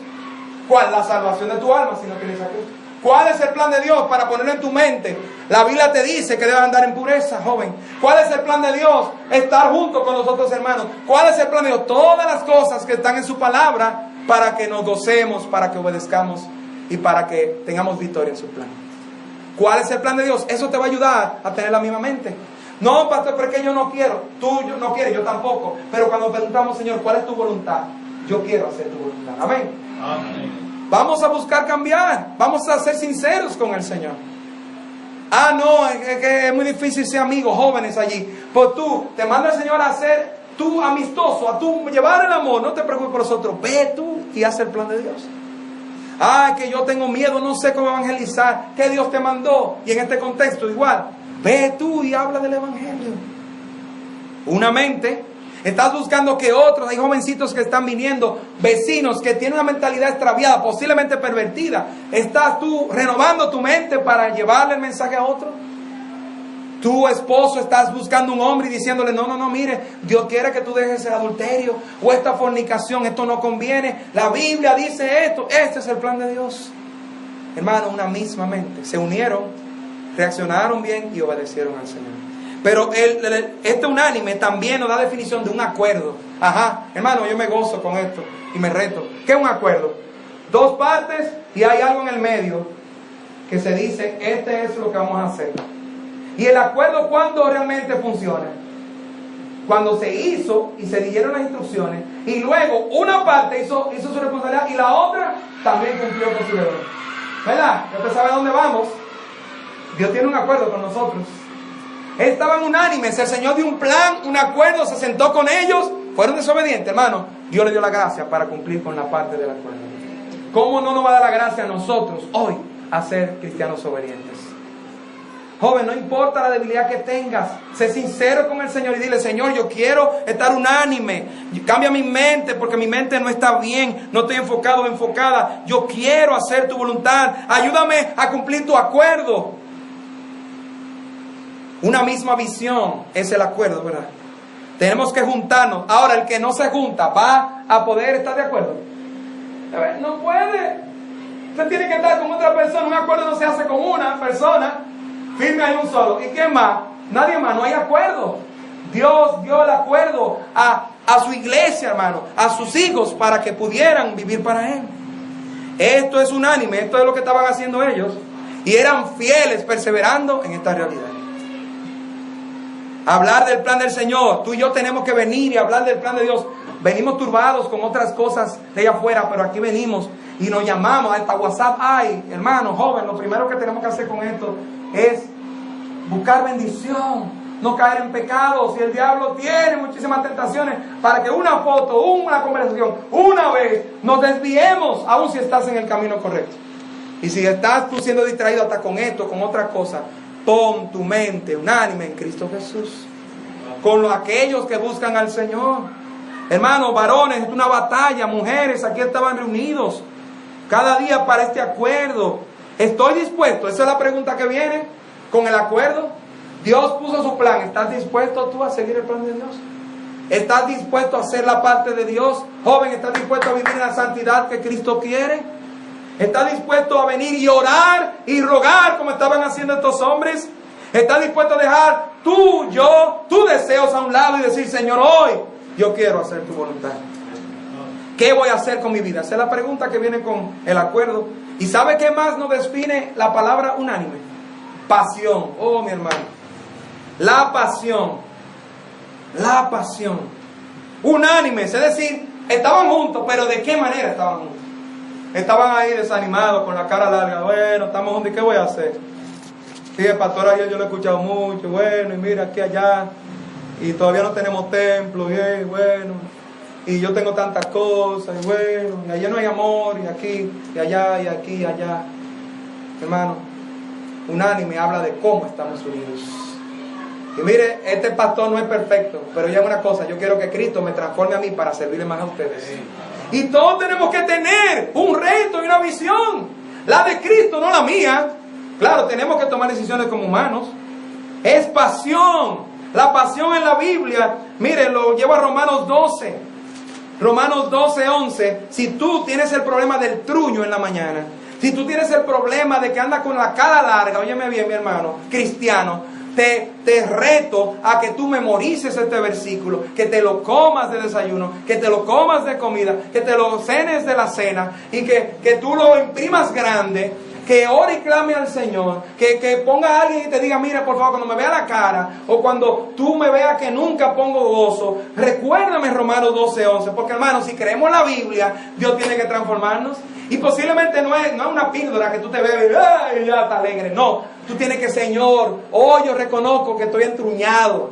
¿Cuál? La salvación de tu alma si no tienes a Cristo. ¿Cuál es el plan de Dios para ponerlo en tu mente? La Biblia te dice que debes andar en pureza, joven. ¿Cuál es el plan de Dios? Estar junto con los otros hermanos. ¿Cuál es el plan de Dios? Todas las cosas que están en su palabra para que nos gocemos, para que obedezcamos y para que tengamos victoria en su plan. ¿Cuál es el plan de Dios? Eso te va a ayudar a tener la misma mente. No, pastor, porque yo no quiero. Tú no quieres, yo tampoco. Pero cuando preguntamos, Señor, ¿cuál es tu voluntad? Yo quiero hacer tu voluntad. Amén. Amén. Vamos a buscar cambiar. Vamos a ser sinceros con el Señor. No, es que es muy difícil ser amigos jóvenes allí. Pues tú, te manda el Señor a ser tú amistoso, a tú llevar el amor. No te preocupes por los otros. Ve tú y haz el plan de Dios. Que yo tengo miedo, no sé cómo evangelizar. ¿Qué Dios te mandó? Y en este contexto igual. Ve tú y habla del evangelio. Una mente. Estás buscando que otros, hay jovencitos que están viniendo, vecinos que tienen una mentalidad extraviada, posiblemente pervertida. ¿Estás tú renovando tu mente para llevarle el mensaje a otro? Tu esposo, estás buscando un hombre y diciéndole, no, mire, Dios quiere que tú dejes el adulterio o esta fornicación, esto no conviene. La Biblia dice esto, este es el plan de Dios. Hermano, una misma mente. Se unieron, reaccionaron bien y obedecieron al Señor. Pero este unánime también nos da definición de un acuerdo. Hermano, yo me gozo con esto y me reto. ¿Qué es un acuerdo? Dos partes y hay algo en el medio que se dice, este es lo que vamos a hacer. Y el acuerdo, ¿cuándo realmente funciona? Cuando se hizo y se dieron las instrucciones y luego una parte hizo su responsabilidad y la otra también cumplió con su deber. ¿Verdad? Ya usted sabe a dónde vamos. Dios tiene un acuerdo con nosotros. Estaban unánimes, el Señor dio un plan, un acuerdo, se sentó con ellos, fueron desobedientes, hermano. Dios le dio la gracia para cumplir con la parte del acuerdo. ¿Cómo no nos va a dar la gracia a nosotros hoy a ser cristianos obedientes? Joven, no importa la debilidad que tengas, sé sincero con el Señor y dile, Señor, yo quiero estar unánime, cambia mi mente porque mi mente no está bien, no estoy enfocado o enfocada, yo quiero hacer tu voluntad, ayúdame a cumplir tu acuerdo. Una misma visión es el acuerdo, ¿verdad? Tenemos que juntarnos. Ahora, el que no se junta, ¿va a poder estar de acuerdo? No puede. Usted tiene que estar con otra persona. Un acuerdo no se hace con una persona. Firme hay un solo. ¿Y quién más? Nadie más. No hay acuerdo. Dios dio el acuerdo a su iglesia, hermano, a sus hijos, para que pudieran vivir para Él. Esto es unánime. Esto es lo que estaban haciendo ellos. Y eran fieles, perseverando en esta realidad. Hablar del plan del Señor. Tú y yo tenemos que venir y hablar del plan de Dios. Venimos turbados con otras cosas de allá afuera, pero aquí venimos y nos llamamos. Hasta WhatsApp hay, hermano, joven. Lo primero que tenemos que hacer con esto es buscar bendición, no caer en pecados. Y el diablo tiene muchísimas tentaciones para que una foto, una conversación, una vez nos desviemos, aun si estás en el camino correcto. Y si estás tú siendo distraído hasta con esto, con otra cosa, pon tu mente unánime en Cristo Jesús. Con aquellos que buscan al Señor. Hermanos, varones, es una batalla. Mujeres, aquí estaban reunidos cada día para este acuerdo. ¿Estoy dispuesto? Esa es la pregunta que viene con el acuerdo. Dios puso su plan. ¿Estás dispuesto tú a seguir el plan de Dios? ¿Estás dispuesto a hacer la parte de Dios? Joven, ¿estás dispuesto a vivir en la santidad que Cristo quiere? ¿Estás dispuesto a venir y orar y rogar como estaban haciendo estos hombres? ¿Estás dispuesto a dejar tus deseos a un lado y decir, Señor, hoy yo quiero hacer tu voluntad? ¿Qué voy a hacer con mi vida? Esa es la pregunta que viene con el acuerdo. ¿Y sabe qué más nos define la palabra unánime? Pasión. Oh, mi hermano. La pasión. La pasión. Unánimes, es decir, estaban juntos, pero ¿de qué manera estaban juntos? Estaban ahí desanimados, con la cara larga. Bueno, estamos juntos, ¿y qué voy a hacer? Sí, el pastor ayer yo lo he escuchado mucho. Bueno, y mira, aquí, allá. Y todavía no tenemos templo. Y bueno, y yo tengo tantas cosas. Y bueno, y allá no hay amor. Y aquí, y allá, y aquí, y allá. Hermano, unánime habla de cómo estamos unidos. Y mire, este pastor no es perfecto, pero ya una cosa, yo quiero que Cristo me transforme a mí para servirle más a ustedes. Y todos tenemos que tener un reto y una visión. La de Cristo, no la mía. Claro, tenemos que tomar decisiones como humanos. Es pasión. La pasión en la Biblia, mire, lo lleva a Romanos 12. Romanos 12:11. Si tú tienes el problema del truño en la mañana, si tú tienes el problema de que andas con la cara larga, óyeme bien, mi hermano, cristiano, te reto a que tú memorices este versículo, que te lo comas de desayuno, que te lo comas de comida, que te lo cenes de la cena y que tú lo imprimas grande, que ore y clame al Señor, que ponga a alguien y te diga, mira, por favor, cuando me vea la cara o cuando tú me veas que nunca pongo gozo, recuérdame Romanos 12:11, porque hermano, si creemos la Biblia, Dios tiene que transformarnos. Y posiblemente no es una píldora que tú te bebes y ya está alegre. No, tú tienes que, Señor, hoy yo reconozco que estoy entruñado.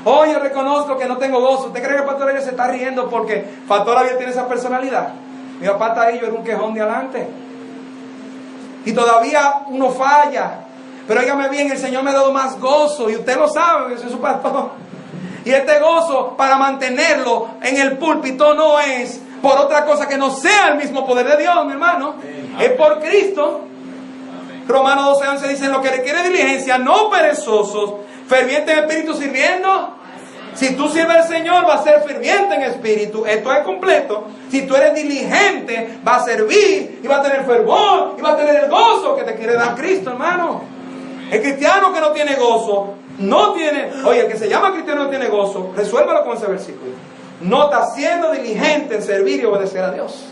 Hoy yo reconozco que no tengo gozo. ¿Usted cree que el pastor Ariel se está riendo porque pastor Ariel tiene esa personalidad? Mi papá está ahí, yo era un quejón de adelante. Y todavía uno falla. Pero óigame bien, el Señor me ha dado más gozo. Y usted lo sabe, yo soy su pastor. Y este gozo, para mantenerlo en el púlpito, no es por otra cosa que no sea el mismo poder de Dios, mi hermano. Amén. Es por Cristo. Amén. Romanos 12:11 dice, en lo que requiere diligencia, no perezosos, fervientes en espíritu sirviendo. Si tú sirves al Señor, vas a ser ferviente en espíritu. Esto es completo. Si tú eres diligente, vas a servir y vas a tener fervor y vas a tener el gozo que te quiere dar Cristo, hermano. El cristiano que no tiene gozo, no tiene... Oye, el que se llama cristiano no tiene gozo, resuélvalo con ese versículo. No estás siendo diligente en servir y obedecer a Dios.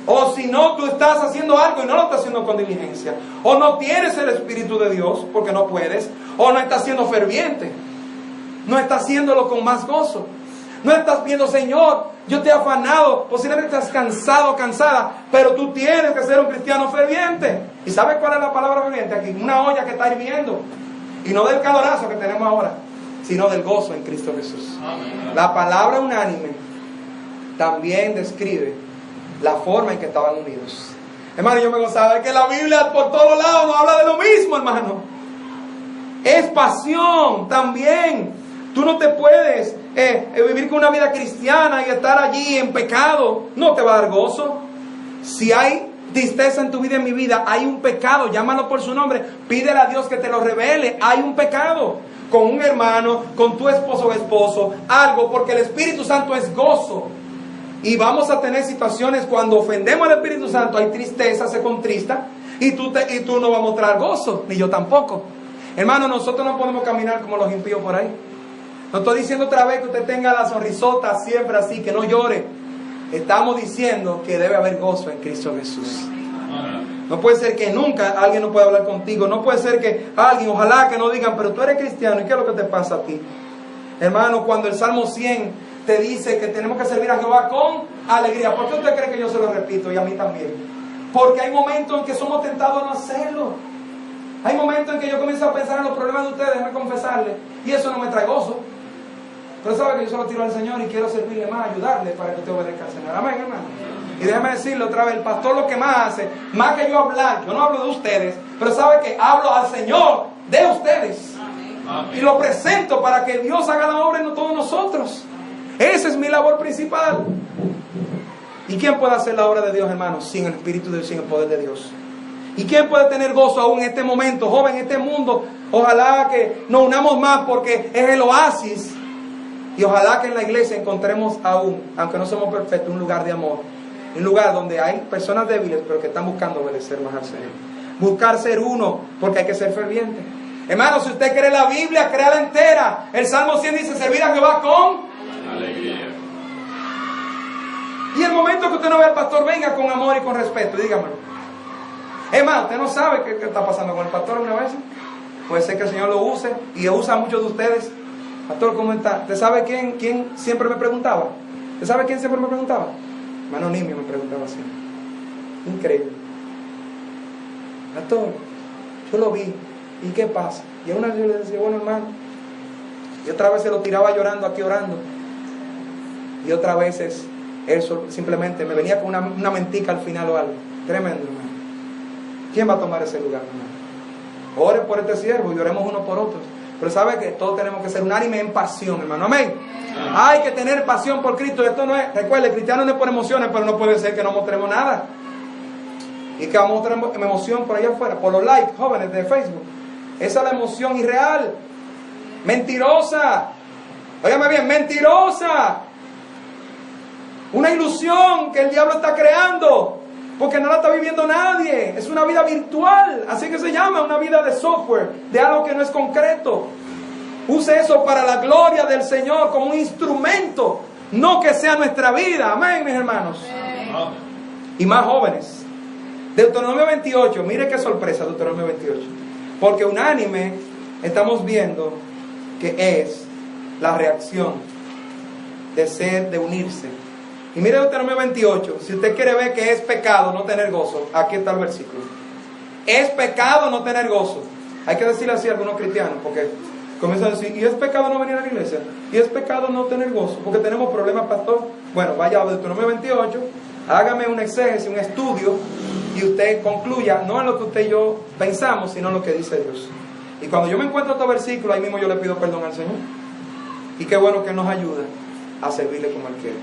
O si no, tú estás haciendo algo y no lo estás haciendo con diligencia. O no tienes el Espíritu de Dios porque no puedes. O no estás siendo ferviente. No estás haciéndolo con más gozo. No estás viendo, Señor, yo te he afanado. Posiblemente estás cansado, cansada. Pero tú tienes que ser un cristiano ferviente. ¿Y sabes cuál es la palabra ferviente aquí? Una olla que está hirviendo. Y no del calorazo que tenemos ahora, sino del gozo en Cristo Jesús. Amén. La palabra unánime también describe la forma en que estaban unidos. Hermano, yo me gozaba de que la Biblia por todos lados nos habla de lo mismo, hermano. Es pasión también. Tú no te puedes vivir con una vida cristiana y estar allí en pecado. No te va a dar gozo. Si hay tristeza en tu vida, en mi vida, hay un pecado, llámalo por su nombre, pídele a Dios que te lo revele. Hay un pecado con un hermano, con tu esposo o esposo, algo, porque el Espíritu Santo es gozo. Y vamos a tener situaciones cuando ofendemos al Espíritu Santo, hay tristeza, se contrista, y tú no vas a mostrar gozo, ni yo tampoco. Hermano, nosotros no podemos caminar como los impíos por ahí. No estoy diciendo otra vez que usted tenga la sonrisota siempre así, que no llore. Estamos diciendo que debe haber gozo en Cristo Jesús. No puede ser que nunca alguien no pueda hablar contigo. No puede ser que alguien, ojalá que no digan, pero tú eres cristiano, ¿y qué es lo que te pasa a ti? Hermano, cuando el Salmo 100 te dice que tenemos que servir a Jehová con alegría, ¿por qué usted cree que yo se lo repito y a mí también? Porque hay momentos en que somos tentados a no hacerlo. Hay momentos en que yo comienzo a pensar en los problemas de ustedes, déjame confesarles, y eso no me trae gozo. Pero sabe que yo solo tiro al Señor y quiero servirle más, ayudarle para que usted obedezca al Señor. Amén, hermano. Y déjeme decirle otra vez, el pastor lo que más hace, más que yo hablar, yo no hablo de ustedes, pero sabe que hablo al Señor de ustedes. Amén. Y lo presento para que Dios haga la obra en todos nosotros. Esa es mi labor principal. ¿Y quién puede hacer la obra de Dios, hermanos, sin el Espíritu de Dios, sin el poder de Dios? ¿Y quién puede tener gozo aún en este momento, joven, en este mundo? Ojalá que nos unamos más porque es el oasis. Y ojalá que en la iglesia encontremos aún, aunque no somos perfectos, un lugar de amor. Un lugar donde hay personas débiles, pero que están buscando obedecer más al Señor. Buscar ser uno, porque hay que ser ferviente. Hermano, si usted cree la Biblia, créala entera. El Salmo 100 dice, servir a Jehová con alegría. Y el momento que usted no ve al pastor, venga con amor y con respeto, dígamelo. Hermano, usted no sabe qué está pasando con el pastor una vez. Puede ser que el Señor lo use y usa a muchos de ustedes. Pastor, ¿cómo está? ¿Usted sabe quién siempre me preguntaba? ¿Usted sabe quién siempre me preguntaba? Hermano Nimio me preguntaba así. Increíble. Pastor, yo lo vi. ¿Y qué pasa? Y a una vez yo le decía, bueno, hermano. Y otra vez se lo tiraba llorando aquí, orando. Y otras veces él simplemente me venía con una mentica al final o algo. Tremendo, hermano. ¿Quién va a tomar ese lugar, hermano? Ore por este siervo y oremos uno por otros. Pero sabe que todos tenemos que ser unánime en pasión, hermano. Amén. Hay que tener pasión por Cristo. Esto no es, recuerde, el cristiano no es por emociones, pero no puede ser que no mostremos nada. Y que vamos a mostrar emoción por allá afuera, por los likes, jóvenes de Facebook. Esa es la emoción irreal, mentirosa. Óigame bien, mentirosa. Una ilusión que el diablo está creando, porque no la está viviendo nadie. Es una vida virtual, así que se llama, una vida de software, de algo que no es concreto. Use eso para la gloria del Señor, como un instrumento, no que sea nuestra vida. Amén, mis hermanos. Amén. Y más jóvenes. Deuteronomio 28, mire qué sorpresa, Deuteronomio 28. Porque unánime estamos viendo que es la reacción de unirse. Y mire Deuteronomio 28, si usted quiere ver que es pecado no tener gozo, aquí está el versículo. Es pecado no tener gozo. Hay que decirle así a algunos cristianos, porque comienzan a decir, ¿y es pecado no venir a la iglesia? ¿Y es pecado no tener gozo? Porque tenemos problemas, pastor. Bueno, vaya a Deuteronomio 28, hágame un exégesis, un estudio, y usted concluya, no en lo que usted y yo pensamos, sino en lo que dice Dios. Y cuando yo me encuentro estos versículos, ahí mismo yo le pido perdón al Señor. Y qué bueno que nos ayuda a servirle como Él quiere.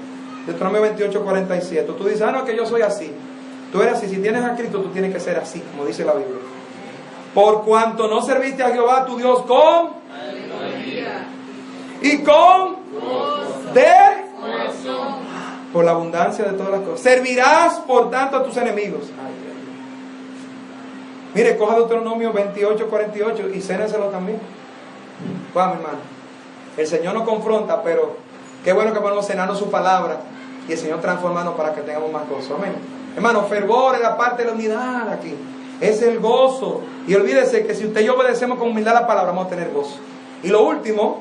Deuteronomio 28, 47. Tú dices, no, que yo soy así. Tú eres así. Si tienes a Cristo, tú tienes que ser así, como dice la Biblia. Por cuanto no serviste a Jehová tu Dios con alegría y con por la abundancia de todas las cosas. Servirás por tanto a tus enemigos. Mire, coja Deuteronomio 28, 48 y céneselo también. Vamos, hermano. El Señor nos confronta, pero qué bueno que podemos cenarnos su palabra y el Señor transformarnos para que tengamos más gozo. Amén. Hermano, fervor es la parte de la unidad aquí. Es el gozo. Y olvídese que si usted y yo obedecemos con humildad la palabra, vamos a tener gozo. Y lo último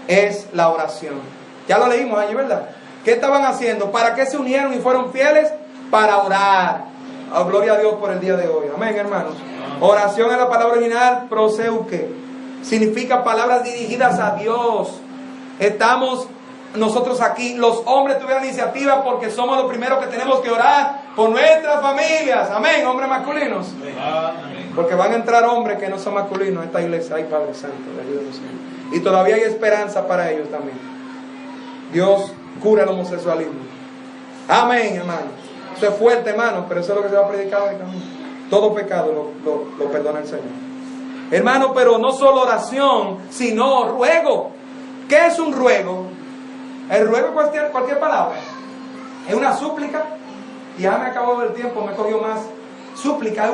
es la oración. Ya lo leímos allí, ¿verdad? ¿Qué estaban haciendo? ¿Para qué se unieron y fueron fieles? Para orar. Oh, gloria a Dios por el día de hoy. Amén, hermanos. Oración es la palabra original, proseuche. Significa palabras dirigidas a Dios. Estamos nosotros aquí, los hombres tuvieron iniciativa porque somos los primeros que tenemos que orar por nuestras familias. Amén, hombres masculinos. Amén. Porque van a entrar hombres que no son masculinos a esta iglesia. Ay, Padre Santo, ayúdanos. Y todavía hay esperanza para ellos también. Dios cura el homosexualismo. Amén, hermano. Eso es fuerte, hermano, pero eso es lo que se va a predicar hoy también. Todo pecado lo perdona el Señor. Hermano, pero no solo oración, sino ruego. ¿Qué es un ruego? El ruego es cualquier palabra. Es una súplica. Y ya me acabó el tiempo, me cogió más. Súplica, es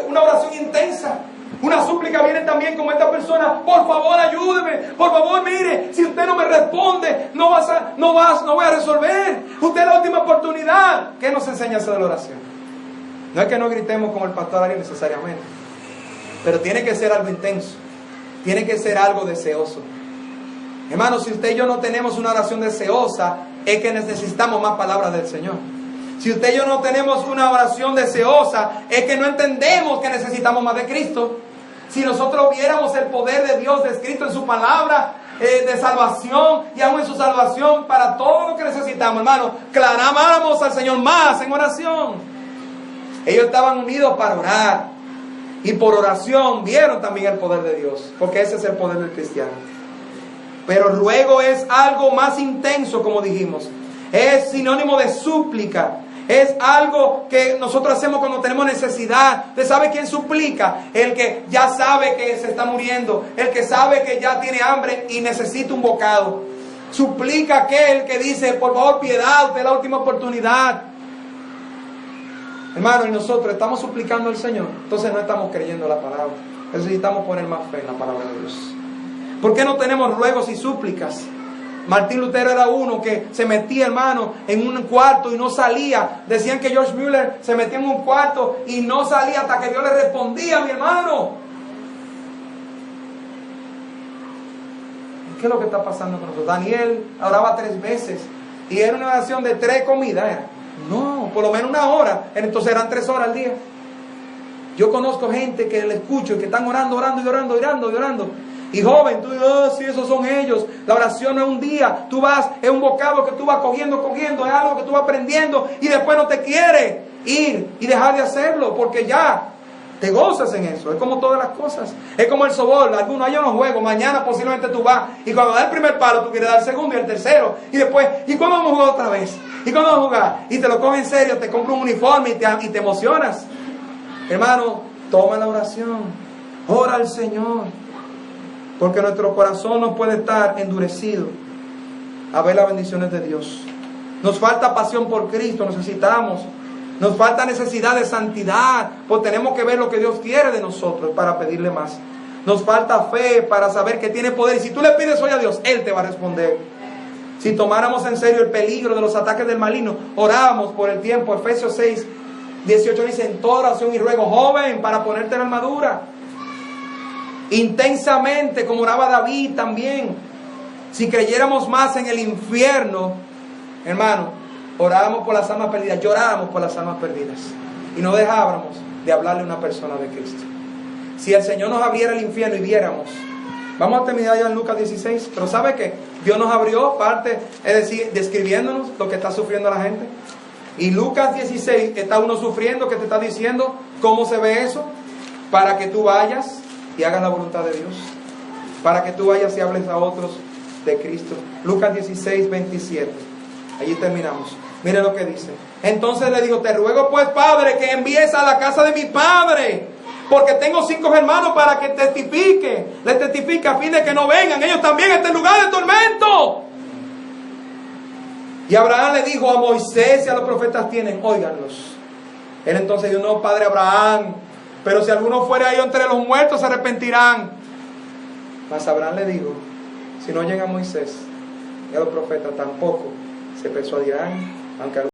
una oración intensa. Una súplica viene también como esta persona. Por favor, ayúdeme. Por favor, mire, si usted no me responde, no voy a resolver. Usted es la última oportunidad. ¿Qué nos enseña eso de la oración? No es que no gritemos como el pastor Ari necesariamente, pero tiene que ser algo intenso. Tiene que ser algo deseoso. Hermano, si usted y yo no tenemos una oración deseosa, es que necesitamos más palabras del Señor. Si usted y yo no tenemos una oración deseosa, es que no entendemos que necesitamos más de Cristo. Si nosotros viéramos el poder de Dios descrito en su palabra, de salvación, y aún en su salvación para todo lo que necesitamos, hermano, clamáramos al Señor más en oración. Ellos estaban unidos para orar, y por oración vieron también el poder de Dios, porque ese es el poder del cristiano. Pero ruego es algo más intenso, como dijimos. Es sinónimo de súplica. Es algo que nosotros hacemos cuando tenemos necesidad. ¿Usted sabe quién suplica? El que ya sabe que se está muriendo. El que sabe que ya tiene hambre y necesita un bocado. Suplica aquel que dice, por favor, piedad, usted es la última oportunidad. Hermano, y nosotros estamos suplicando al Señor. Entonces no estamos creyendo la palabra. Necesitamos poner más fe en la palabra de Dios. ¿Por qué no tenemos ruegos y súplicas? Martín Lutero era uno que se metía, hermano, en un cuarto y no salía. Decían que George Mueller se metía en un cuarto y no salía hasta que Dios le respondía, mi hermano. ¿Qué es lo que está pasando con nosotros? Daniel oraba 3 veces y era una oración de 3 comidas. No, por lo menos 1 hora. Entonces eran 3 horas al día. Yo conozco gente que le escucho y que están orando, orando y orando, orando y orando. Y joven, tú dices, sí, esos son ellos. La oración no es un día. Tú vas, es un vocablo que tú vas cogiendo, es algo que tú vas aprendiendo y después no te quieres ir y dejar de hacerlo porque ya te gozas en eso. Es como todas las cosas. Es como el sobol. Algunos yo no juego. Mañana posiblemente tú vas y cuando da el primer palo tú quieres dar el segundo y el tercero. Y después, ¿y cuándo vamos a jugar otra vez? ¿Y cuándo vamos a jugar? Y te lo coges en serio, te compras un uniforme y te emocionas. Hermano, toma la oración. Ora al Señor. Porque nuestro corazón no puede estar endurecido a ver las bendiciones de Dios. Nos falta pasión por Cristo, necesitamos. Nos falta necesidad de santidad, pues tenemos que ver lo que Dios quiere de nosotros para pedirle más. Nos falta fe para saber que tiene poder. Y si tú le pides hoy a Dios, Él te va a responder. Si tomáramos en serio el peligro de los ataques del maligno, orábamos por el tiempo. Efesios 6, 18 dice, en toda oración y ruego, joven, para ponerte la armadura. Intensamente, como oraba David también. Si creyéramos más en el infierno, hermano, orábamos por las almas perdidas, llorábamos por las almas perdidas y no dejábamos de hablarle a una persona de Cristo. Si el Señor nos abriera el infierno y viéramos, vamos a terminar ya en Lucas 16, pero ¿sabe qué? Dios nos abrió parte, es decir, describiéndonos lo que está sufriendo la gente. Y Lucas 16 está uno sufriendo que te está diciendo cómo se ve eso, para que tú vayas y hagas la voluntad de Dios, para que tú vayas y hables a otros de Cristo. Lucas 16, 27. Allí terminamos. Mire lo que dice. Entonces le dijo, te ruego pues, Padre, que envíes a la casa de mi padre, porque tengo 5 hermanos, para que les testifique a fin de que no vengan ellos también a este lugar de tormento. Y Abraham le dijo, a Moisés y a los profetas tienen, óiganlos. Él entonces dijo, no, Padre Abraham, pero si alguno fuera ahí entre los muertos se arrepentirán. Mas Abraham le dijo, si no llega Moisés y a los profetas tampoco se persuadirán, aunque